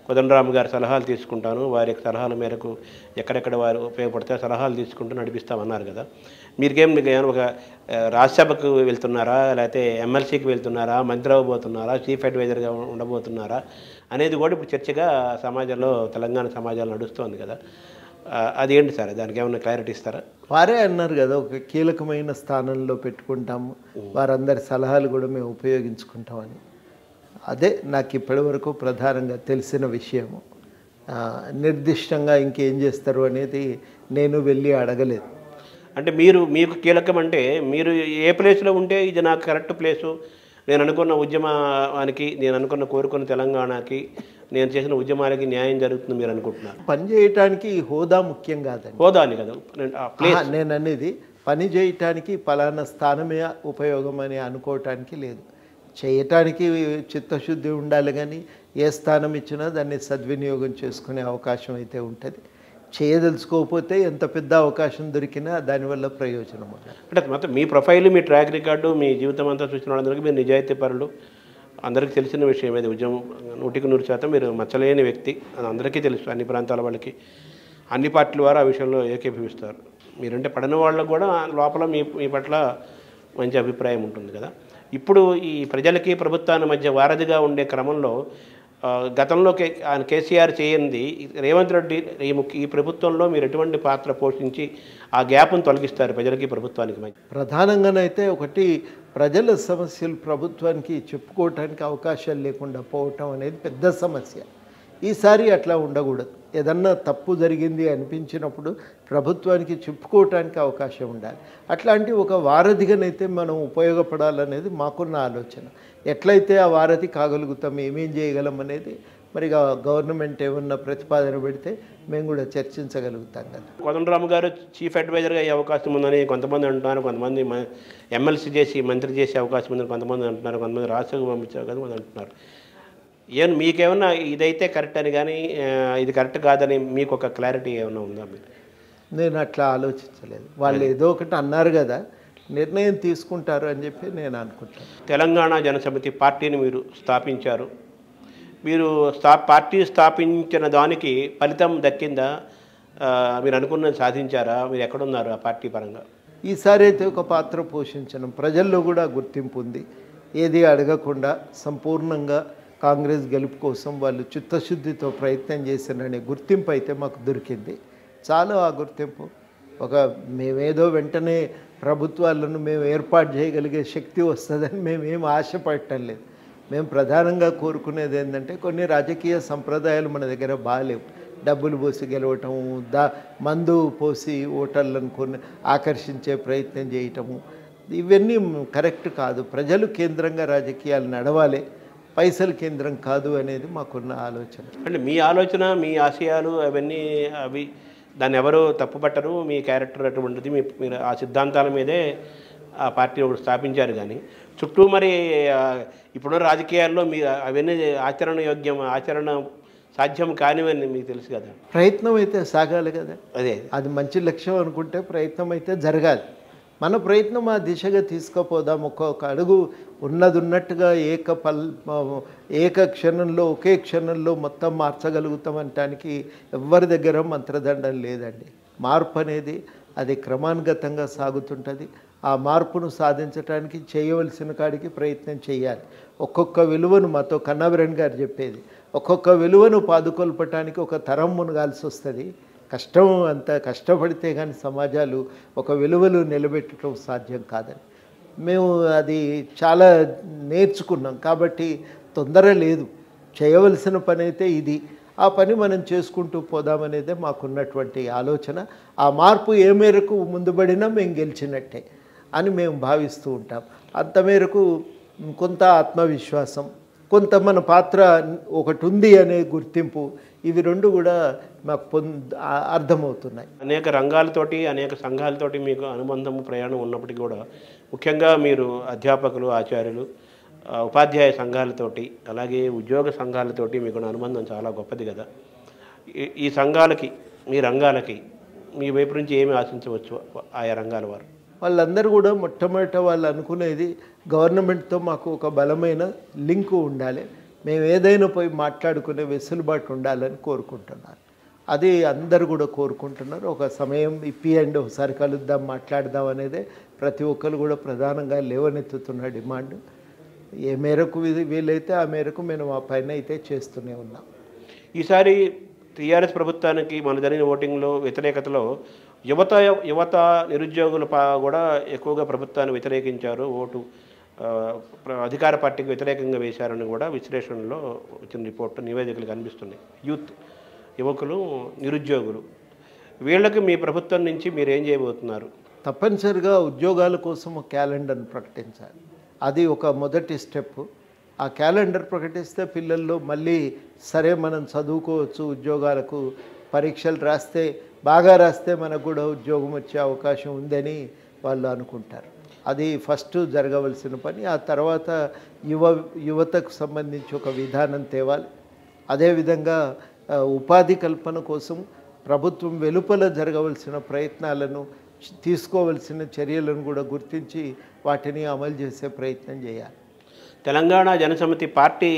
కోదండరామ్ గారి సలహాలు తీసుకుంటాను, వారి సలహాల మేరకు ఎక్కడెక్కడ వారు ఉపయోగపడితే సలహాలు తీసుకుంటూ నడిపిస్తామన్నారు కదా. మీకు ఏమైనా ఒక రాజ్యసభకు వెళ్తున్నారా, లేకపోతే ఎమ్మెల్సీకి వెళ్తున్నారా, మంత్రి అవ్వబోతున్నారా, చీఫ్ అడ్వైజర్గా ఉండబోతున్నారా అనేది కూడా ఇప్పుడు చర్చగా సమాజంలో, తెలంగాణ సమాజంలో నడుస్తోంది కదా. అదేంటి సార్? దానికి ఏమైనా క్లారిటీ ఇస్తారా? వారే అన్నారు కదా, ఒక కీలకమైన స్థానంలో పెట్టుకుంటాము, వారందరి సలహాలు కూడా మేము ఉపయోగించుకుంటామని. అదే నాకు ఇప్పటివరకు ప్రధానంగా తెలిసిన విషయము. నిర్దిష్టంగా ఇంకేం చేస్తారు అనేది నేను వెళ్ళి అడగలేదు. అంటే మీకు కీలకం అంటే మీరు ఏ ప్లేస్లో ఉంటే ఇది నాకు కరెక్ట్ ప్లేసు, నేను అనుకున్న ఉద్యమానికి, నేను కోరుకున్న తెలంగాణకి, నేను చేసిన ఉద్యమాలకి న్యాయం జరుగుతుంది మీరు అనుకుంటున్నారు? పని చేయటానికి హోదా ముఖ్యం కాదండి. హోదా అని కదా నేను అనేది, పని చేయటానికి పలానా స్థానమే ఉపయోగం అని అనుకోవటానికి లేదు. చేయటానికి చిత్తశుద్ధి ఉండాలి, కానీ ఏ స్థానం ఇచ్చినా దాన్ని సద్వినియోగం చేసుకునే అవకాశం అయితే ఉంటుంది. చేయదలుచుకోకపోతే ఎంత పెద్ద అవకాశం దొరికినా దానివల్ల ప్రయోజనం ఉండదు. అంటే మొత్తం మీ ప్రొఫైల్, మీ ట్రాక్ రికార్డు, మీ జీవితం అంతా చూసిన వాళ్ళందరికీ మీరు నిజాయితీ పరులు, అందరికీ తెలిసిన విషయం ఇది. ఉద్యమం 100% మీరు మచ్చలేని వ్యక్తి, అది అందరికీ తెలుసు. అన్ని ప్రాంతాల వాళ్ళకి, అన్ని పార్టీల వారు ఆ విషయంలో ఏకీభవిస్తారు. మీరంటే పడిన వాళ్ళకు కూడా లోపల మీ పట్ల మంచి అభిప్రాయం ఉంటుంది కదా. ఇప్పుడు ఈ ప్రజలకి ప్రభుత్వాన్ని మధ్య వారధిగా ఉండే క్రమంలో గతంలో కేసీఆర్ చేయంది రేవంత్ రెడ్డి ఈ ప్రభుత్వంలో మీరు ఎటువంటి పాత్ర పోషించి ఆ గ్యాప్ను తొలగిస్తారు ప్రజలకి ప్రభుత్వానికి మధ్య? ప్రధానంగానైతే ఒకటి, ప్రజల సమస్యలు ప్రభుత్వానికి చెప్పుకోవటానికి అవకాశాలు లేకుండా పోవటం అనేది పెద్ద సమస్య. ఈసారి అట్లా ఉండకూడదు. ఏదన్నా తప్పు జరిగింది అనిపించినప్పుడు ప్రభుత్వానికి చెప్పుకోవటానికి అవకాశం ఉండాలి. అట్లాంటి ఒక వారధిగానైతే మనం ఉపయోగపడాలనేది మాకున్న ఆలోచన. ఎట్లయితే ఆ వారధి కాగలుగుతాం, ఏమేం చేయగలం అనేది మరి గవర్నమెంట్ ఏమన్నా ప్రతిపాదన పెడితే మేము కూడా చర్చించగలుగుతాం కదా. కోదండరామ్ గారు చీఫ్ అడ్వైజర్గా అయ్యే అవకాశం ఉందని కొంతమంది అంటున్నారు, కొంతమంది ఎమ్మెల్సీ చేసి మంత్రి చేసే అవకాశం ఉందని కొంతమంది అంటున్నారు, కొంతమంది రాష్ట్రకు పంపించారు కదా అని అంటున్నారు. మీకేమన్నా ఇదైతే కరెక్ట్ అని కానీ ఇది కరెక్ట్ కాదని మీకు ఒక క్లారిటీ ఏమైనా ఉందా? మీరు నేను అట్లా ఆలోచించలేదు. వాళ్ళు ఏదో ఒకటి అన్నారు కదా, నిర్ణయం తీసుకుంటారు అని చెప్పి నేను అనుకుంటాను. తెలంగాణ జనసమితి పార్టీని మీరు స్థాపించారు. మీరు పార్టీ స్థాపించిన దానికి ఫలితం దక్కిందా? మీరు అనుకున్నది సాధించారా? మీరు ఎక్కడున్నారు ఆ పార్టీ పరంగా? ఈసారి అయితే ఒక పాత్ర పోషించడం, ప్రజల్లో కూడా గుర్తింపు ఉంది. ఏది అడగకుండా సంపూర్ణంగా కాంగ్రెస్ గెలుపు కోసం వాళ్ళు చిత్తశుద్ధితో ప్రయత్నం చేశారనే గుర్తింపు అయితే మాకు దొరికింది. చాలా ఆ గుర్తింపు. మేమేదో వెంటనే ప్రభుత్వాలను మేము ఏర్పాటు చేయగలిగే శక్తి వస్తుందని మేమేం ఆశపడటం లేదు. మేము ప్రధానంగా కోరుకునేది ఏంటంటే, కొన్ని రాజకీయ సంప్రదాయాలు మన దగ్గర బాగాలేవు. డబ్బులు పోసి గెలవటం, మందు పోసి ఓటర్లను కొన్ని ఆకర్షించే ప్రయత్నం చేయటము, ఇవన్నీ కరెక్ట్ కాదు. ప్రజలు కేంద్రంగా రాజకీయాలు నడవాలి, పైసలు కేంద్రం కాదు అనేది మాకున్న ఆలోచన. అంటే మీ ఆలోచన, మీ ఆశయాలు అవన్నీ దాన్ని ఎవరు తప్పుపట్టరు. మీ క్యారెక్టర్ అటువంటిది, మీరు ఆ సిద్ధాంతాల మీదే ఆ పార్టీ ఒకటి స్థాపించారు. కానీ చుట్టూ మరి ఇప్పుడు రాజకీయాల్లో మీ అవన్నీ ఆచరణ సాధ్యం కానివని మీకు తెలుసు కదా. ప్రయత్నం అయితే సాగాలి కదా. అదే అది మంచి లక్ష్యం అనుకుంటే ప్రయత్నం అయితే జరగాలి. మన ప్రయత్నం ఆ దిశగా తీసుకుపోదాం. ఒక్కొక్క అడుగు ఉన్నట్టుగా ఏక క్షణంలో ఒకే క్షణంలో మొత్తం మార్చగలుగుతాం అనటానికి ఎవరి దగ్గర మంత్రదండం లేదండి. మార్పు అనేది అది క్రమానుగతంగా సాగుతుంటుంది. ఆ మార్పును సాధించడానికి చేయవలసిన కాడికి ప్రయత్నం చేయాలి. ఒక్కొక్క విలువను, మాతో కన్నాభిరణ్ గారు చెప్పేది, ఒక్కొక్క విలువను పాదుకొల్పటానికి ఒక తరం మునగాల్సి వస్తుంది. అంత కష్టపడితే కానీ సమాజాలు ఒక విలువలు నిలబెట్టడం సాధ్యం కాదని మేము అది చాలా నేర్చుకున్నాం. కాబట్టి తొందర లేదు, చేయవలసిన పని అయితే ఇది. ఆ పని మనం చేసుకుంటూ పోదామనేదే మాకున్నటువంటి ఆలోచన. ఆ మార్పు ఏ మేరకు ముందుబడినా మేము గెలిచినట్టే అని మేము భావిస్తూ ఉంటాం. అంత మేరకు కొంత ఆత్మవిశ్వాసం, కొంత మన పాత్ర ఒకటి ఉంది అనే గుర్తింపు, ఇవి రెండు కూడా మాకు అర్థమవుతున్నాయి. అనేక రంగాలతోటి, అనేక సంఘాలతోటి మీకు అనుబంధము, ప్రయాణం ఉన్నప్పటికీ కూడా ముఖ్యంగా మీరు అధ్యాపకులు, ఆచార్యులు, ఉపాధ్యాయ సంఘాలతోటి, అలాగే ఉద్యోగ సంఘాలతోటి మీకు అనుబంధం చాలా గొప్పది కదా. ఈ సంఘాలకి, మీ రంగాలకి మీ వైపు నుంచి ఏమి ఆశించవచ్చు ఆయా రంగాల వారు? వాళ్ళందరూ కూడా మొట్టమొదట వాళ్ళు అనుకునేది గవర్నమెంట్తో మాకు ఒక బలమైన లింకు ఉండాలి, మేము ఏదైనా పోయి మాట్లాడుకునే వెసులుబాటు ఉండాలని కోరుకుంటున్నారు. అది అందరు కూడా కోరుకుంటున్నారు. ఒక సమయం ఇప్పియండి, ఒకసారి కలుద్దాం, మాట్లాడదాం అనేదే ప్రతి ఒక్కరు కూడా ప్రధానంగా లేవనెత్తుతున్న డిమాండ్. ఏ మేరకు వీలైతే ఆ మేరకు మేము ఆ పైన అయితే చేస్తూనే ఉన్నాం. ఈసారి టీఆర్ఎస్ ప్రభుత్వానికి మన జరిగిన ఓటింగ్లో వ్యతిరేకతలో యువత నిరుద్యోగులు కూడా ఎక్కువగా ప్రభుత్వాన్ని వ్యతిరేకించారు, ఓటు అధికార పార్టీకి వ్యతిరేకంగా వేశారని కూడా విశ్లేషణలో వచ్చిన రిపోర్టు, నివేదికలు కనిపిస్తున్నాయి. యువకులు, నిరుద్యోగులు, వీళ్ళకి మీ ప్రభుత్వం నుంచి మీరు ఏం చేయబోతున్నారు? తప్పనిసరిగా ఉద్యోగాల కోసం ఒక క్యాలెండర్ని ప్రకటించాలి. అది ఒక మొదటి స్టెప్. ఆ క్యాలెండర్ ప్రకటిస్తే పిల్లల్లో మళ్ళీ సరే మనం చదువుకోవచ్చు, ఉద్యోగాలకు పరీక్షలు బాగా రాస్తే మనకు కూడా ఉద్యోగం వచ్చే అవకాశం ఉందని వాళ్ళు అనుకుంటారు. అది ఫస్ట్ జరగవలసిన పని. ఆ తర్వాత యువతకు సంబంధించి ఒక విధానం తేవాలి. అదేవిధంగా ఉపాధి కల్పన కోసం ప్రభుత్వం వెలుపల జరగవలసిన ప్రయత్నాలను, తీసుకోవలసిన చర్యలను కూడా గుర్తించి వాటిని అమలు చేసే ప్రయత్నం చేయాలి. తెలంగాణ జనసమితి పార్టీ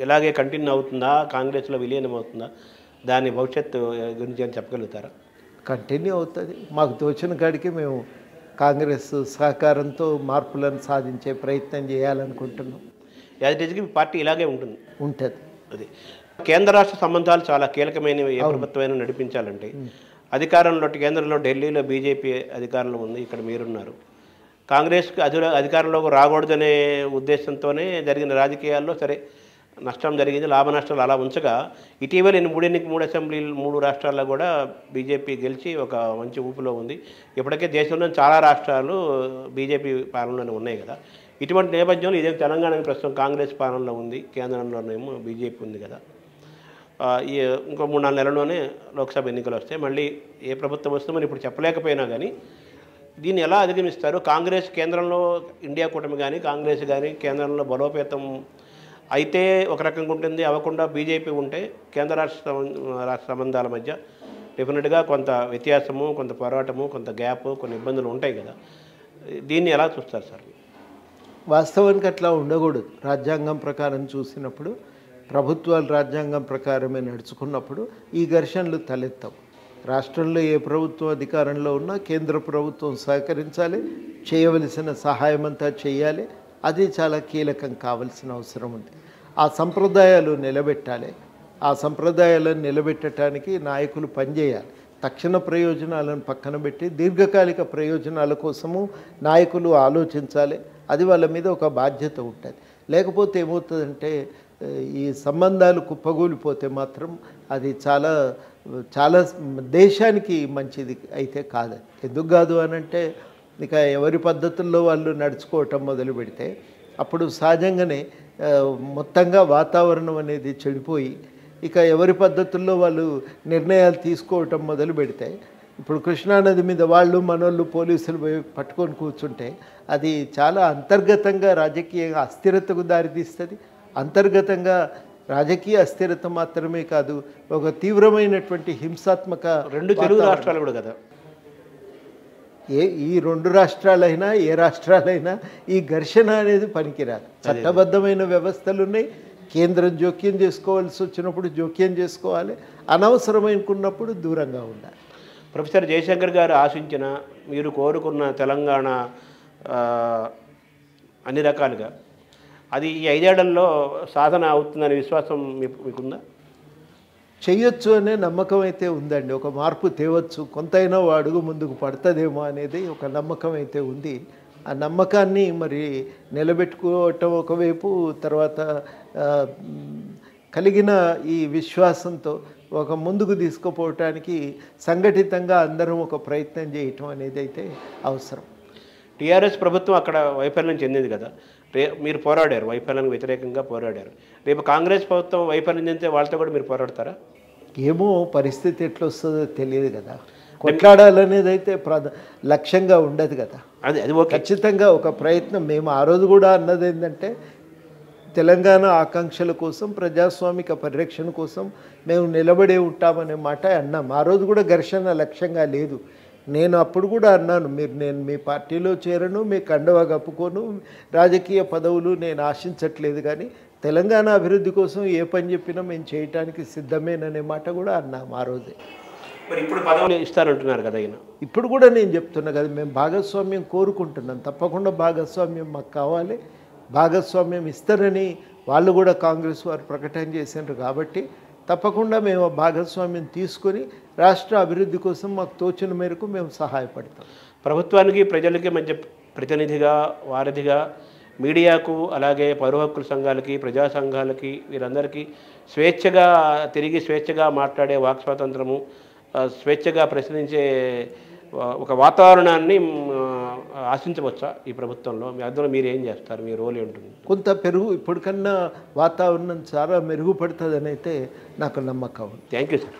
ఇలాగే కంటిన్యూ అవుతుందా, కాంగ్రెస్లో విలీనం అవుతుందా, దాని భవిష్యత్తు గురించి అని చెప్పగలుగుతారా? కంటిన్యూ అవుతుంది. మాకు తోచిన కాడికి మేము కాంగ్రెస్ సహకారంతో మార్పులను సాధించే ప్రయత్నం చేయాలనుకుంటున్నాం. యాజిటీజ్కి పార్టీ ఇలాగే ఉంటుంది. అది కేంద్ర రాష్ట్ర సంబంధాలు చాలా కీలకమైనవి. ఏ ప్రభుత్వమైనా నడిపించాలంటే అధికారంలో, కేంద్రంలో ఢిల్లీలో బీజేపీ అధికారంలో ఉంది, ఇక్కడ మీరున్నారు. కాంగ్రెస్కి అధికారంలోకి రాకూడదనే ఉద్దేశంతోనే జరిగిన రాజకీయాల్లో సరే నష్టం జరిగింది, లాభ నష్టాలు అలా ఉంచగా ఇటీవల 3 అసెంబ్లీలు 3 రాష్ట్రాల్లో కూడా బీజేపీ గెలిచి ఒక మంచి ఊపులో ఉంది. ఇప్పటికే దేశంలో చాలా రాష్ట్రాలు బీజేపీ పాలనలోనే ఉన్నాయి కదా. ఇటువంటి నేపథ్యంలో ఇదే తెలంగాణ ప్రస్తుతం కాంగ్రెస్ పాలనలో ఉంది, కేంద్రంలోనేమో బీజేపీ ఉంది కదా. ఈ ఇంకో 3-4 నెలల్లోనే లోక్సభ ఎన్నికలు వస్తాయి. మళ్ళీ ఏ ప్రభుత్వం వస్తుందో ఇప్పుడు చెప్పలేకపోయినా కానీ దీన్ని ఎలా అధిగమిస్తారు? కాంగ్రెస్ కేంద్రంలో ఇండియా కూటమి కానీ కాంగ్రెస్ కానీ కేంద్రంలో బలోపేతం అయితే ఒక రకంగా ఉంటుంది, అవ్వకుండా బీజేపీ ఉంటే కేంద్ర రాష్ట్ర సంబంధాల మధ్య డెఫినెట్గా కొంత వ్యత్యాసము, కొంత పోరాటము, కొంత గ్యాప్, కొన్ని ఇబ్బందులు ఉంటాయి కదా. దీన్ని ఎలా చూస్తారు సార్? వాస్తవానికి అట్లా ఉండకూడదు. రాజ్యాంగం ప్రకారం చూసినప్పుడు, ప్రభుత్వాలు రాజ్యాంగం ప్రకారమే నడుచుకున్నప్పుడు ఈ ఘర్షణలు తలెత్తవు. రాష్ట్రంలో ఏ ప్రభుత్వం అధికారంలో ఉన్నా కేంద్ర ప్రభుత్వం సహకరించాలి, చేయవలసిన సహాయం అంతా చేయాలి. అది చాలా కీలకం కావాల్సిన అవసరం ఉంది. ఆ సంప్రదాయాలు నిలబెట్టాలి. ఆ సంప్రదాయాలను నిలబెట్టడానికి నాయకులు పనిచేయాలి. తక్షణ ప్రయోజనాలను పక్కన పెట్టి దీర్ఘకాలిక ప్రయోజనాల కోసము నాయకులు ఆలోచించాలి. అది వాళ్ళ మీద ఒక బాధ్యత ఉంటుంది. లేకపోతే ఏమవుతుందంటే ఈ సంబంధాలు కుప్పగూలిపోతే మాత్రం అది చాలా చాలా దేశానికి మంచిది అయితే కాదు. ఎందుకు కాదు అనంటే ఇక ఎవరి పద్ధతుల్లో వాళ్ళు నడుచుకోవటం మొదలు పెడితే అప్పుడు సహజంగానే మొత్తంగా వాతావరణం అనేది చెడిపోయి ఇక ఎవరి పద్ధతుల్లో వాళ్ళు నిర్ణయాలు తీసుకోవటం మొదలు పెడితే ఇప్పుడు కృష్ణానది మీద వాళ్ళు మనోళ్ళు పోలీసులు పట్టుకొని కూర్చుంటే అది చాలా అంతర్గతంగా రాజకీయ అస్థిరతకు దారితీస్తుంది. అంతర్గతంగా రాజకీయ అస్థిరత మాత్రమే కాదు, ఒక తీవ్రమైనటువంటి హింసాత్మక 2 తెలుగు రాష్ట్రాలు కూడా కదా. ఈ 2 రాష్ట్రాలైనా ఏ రాష్ట్రాలైనా ఈ ఘర్షణ అనేది పనికిరాదు. చట్టబద్ధమైన వ్యవస్థలు ఉన్నాయి. కేంద్రం జోక్యం చేసుకోవాల్సి వచ్చినప్పుడు జోక్యం చేసుకోవాలి, అనవసరమైనప్పుడు దూరంగా ఉండాలి. ప్రొఫెసర్ జయశంకర్ గారు ఆశించిన, మీరు కోరుకున్న తెలంగాణ అన్ని రకాలుగా అది ఈ 5 ఏళ్లలో సాధన అవుతుందనే విశ్వాసం మీకుందా? చెయ్యొచ్చు అనే నమ్మకం అయితే ఉందండి. ఒక మార్పు తేవచ్చు, కొంతైనా అడుగు ముందుకు పడుతుందేమో అనేది ఒక నమ్మకం అయితే ఉంది. ఆ నమ్మకాన్ని మరి నిలబెట్టుకోవటం ఒకవైపు, తర్వాత కలిగిన ఈ విశ్వాసంతో ఒక ముందుకు తీసుకుపోవటానికి సంఘటితంగా అందరం ఒక ప్రయత్నం చేయటం అనేది అయితే అవసరం. టీఆర్ఎస్ ప్రభుత్వం అక్కడ వైఫల్యం చెందింది కదా, మీరు పోరాడారు, వైఫల్యానికి వ్యతిరేకంగా పోరాడారు. రేపు కాంగ్రెస్ ప్రభుత్వం వైఫల్యం చెందితే వాళ్ళతో కూడా మీరు పోరాడతారా? ఏమో పరిస్థితి ఎట్లా వస్తుందో తెలియదు కదా. కొట్లాడాలనేది అయితే లక్ష్యంగా ఉండదు కదా. అది ఖచ్చితంగా ఒక ప్రయత్నం. మేము ఆ రోజు కూడా అన్నది ఏంటంటే తెలంగాణ ఆకాంక్షల కోసం, ప్రజాస్వామిక పరిరక్షణ కోసం మేము నిలబడే ఉంటామనే మాట అన్నాం. ఆ రోజు కూడా ఘర్షణ లక్ష్యంగా లేదు. నేను అప్పుడు కూడా అన్నాను, నేను మీ పార్టీలో చేరను, మీ కండవా కప్పుకోను, రాజకీయ పదవులు నేను ఆశించట్లేదు, కానీ తెలంగాణ అభివృద్ధి కోసం ఏ పని చెప్పినా మేము చేయటానికి సిద్ధమేననే మాట కూడా అన్నాం ఆ రోజే. మరి ఇప్పుడు పదవులు ఇస్తారంటున్నారు కదా ఆయన. ఇప్పుడు కూడా నేను చెప్తున్నా కదా, మేము భాగస్వామ్యం కోరుకుంటున్నాం. తప్పకుండా భాగస్వామ్యం మాకు కావాలి. భాగస్వామ్యం ఇస్తారని వాళ్ళు కూడా కాంగ్రెస్ వారు ప్రకటన చేశారు. కాబట్టి తప్పకుండా మేము భాగస్వామ్యం తీసుకొని రాష్ట్ర అభివృద్ధి కోసం మాకు తోచిన మేరకు మేము సహాయపడతాం. ప్రభుత్వానికి ప్రజలకి మధ్య ప్రతినిధిగా, వారధిగా, మీడియాకు, అలాగే పౌర హక్కుల సంఘాలకి, ప్రజా సంఘాలకి, వీరందరికీ స్వేచ్ఛగా మాట్లాడే వాక్ స్వాతంత్రము, స్వేచ్ఛగా ప్రశ్నించే ఒక వాతావరణాన్ని ఆశించవచ్చా ఈ ప్రభుత్వంలో? అందులో మీరు ఏం చేస్తారు? మీ రోల్ ఏంటుంది? కొంత ఇప్పటికన్నా వాతావరణం చాలా మెరుగుపడుతుందని అయితే నాకు నమ్మకం. Thank you sir.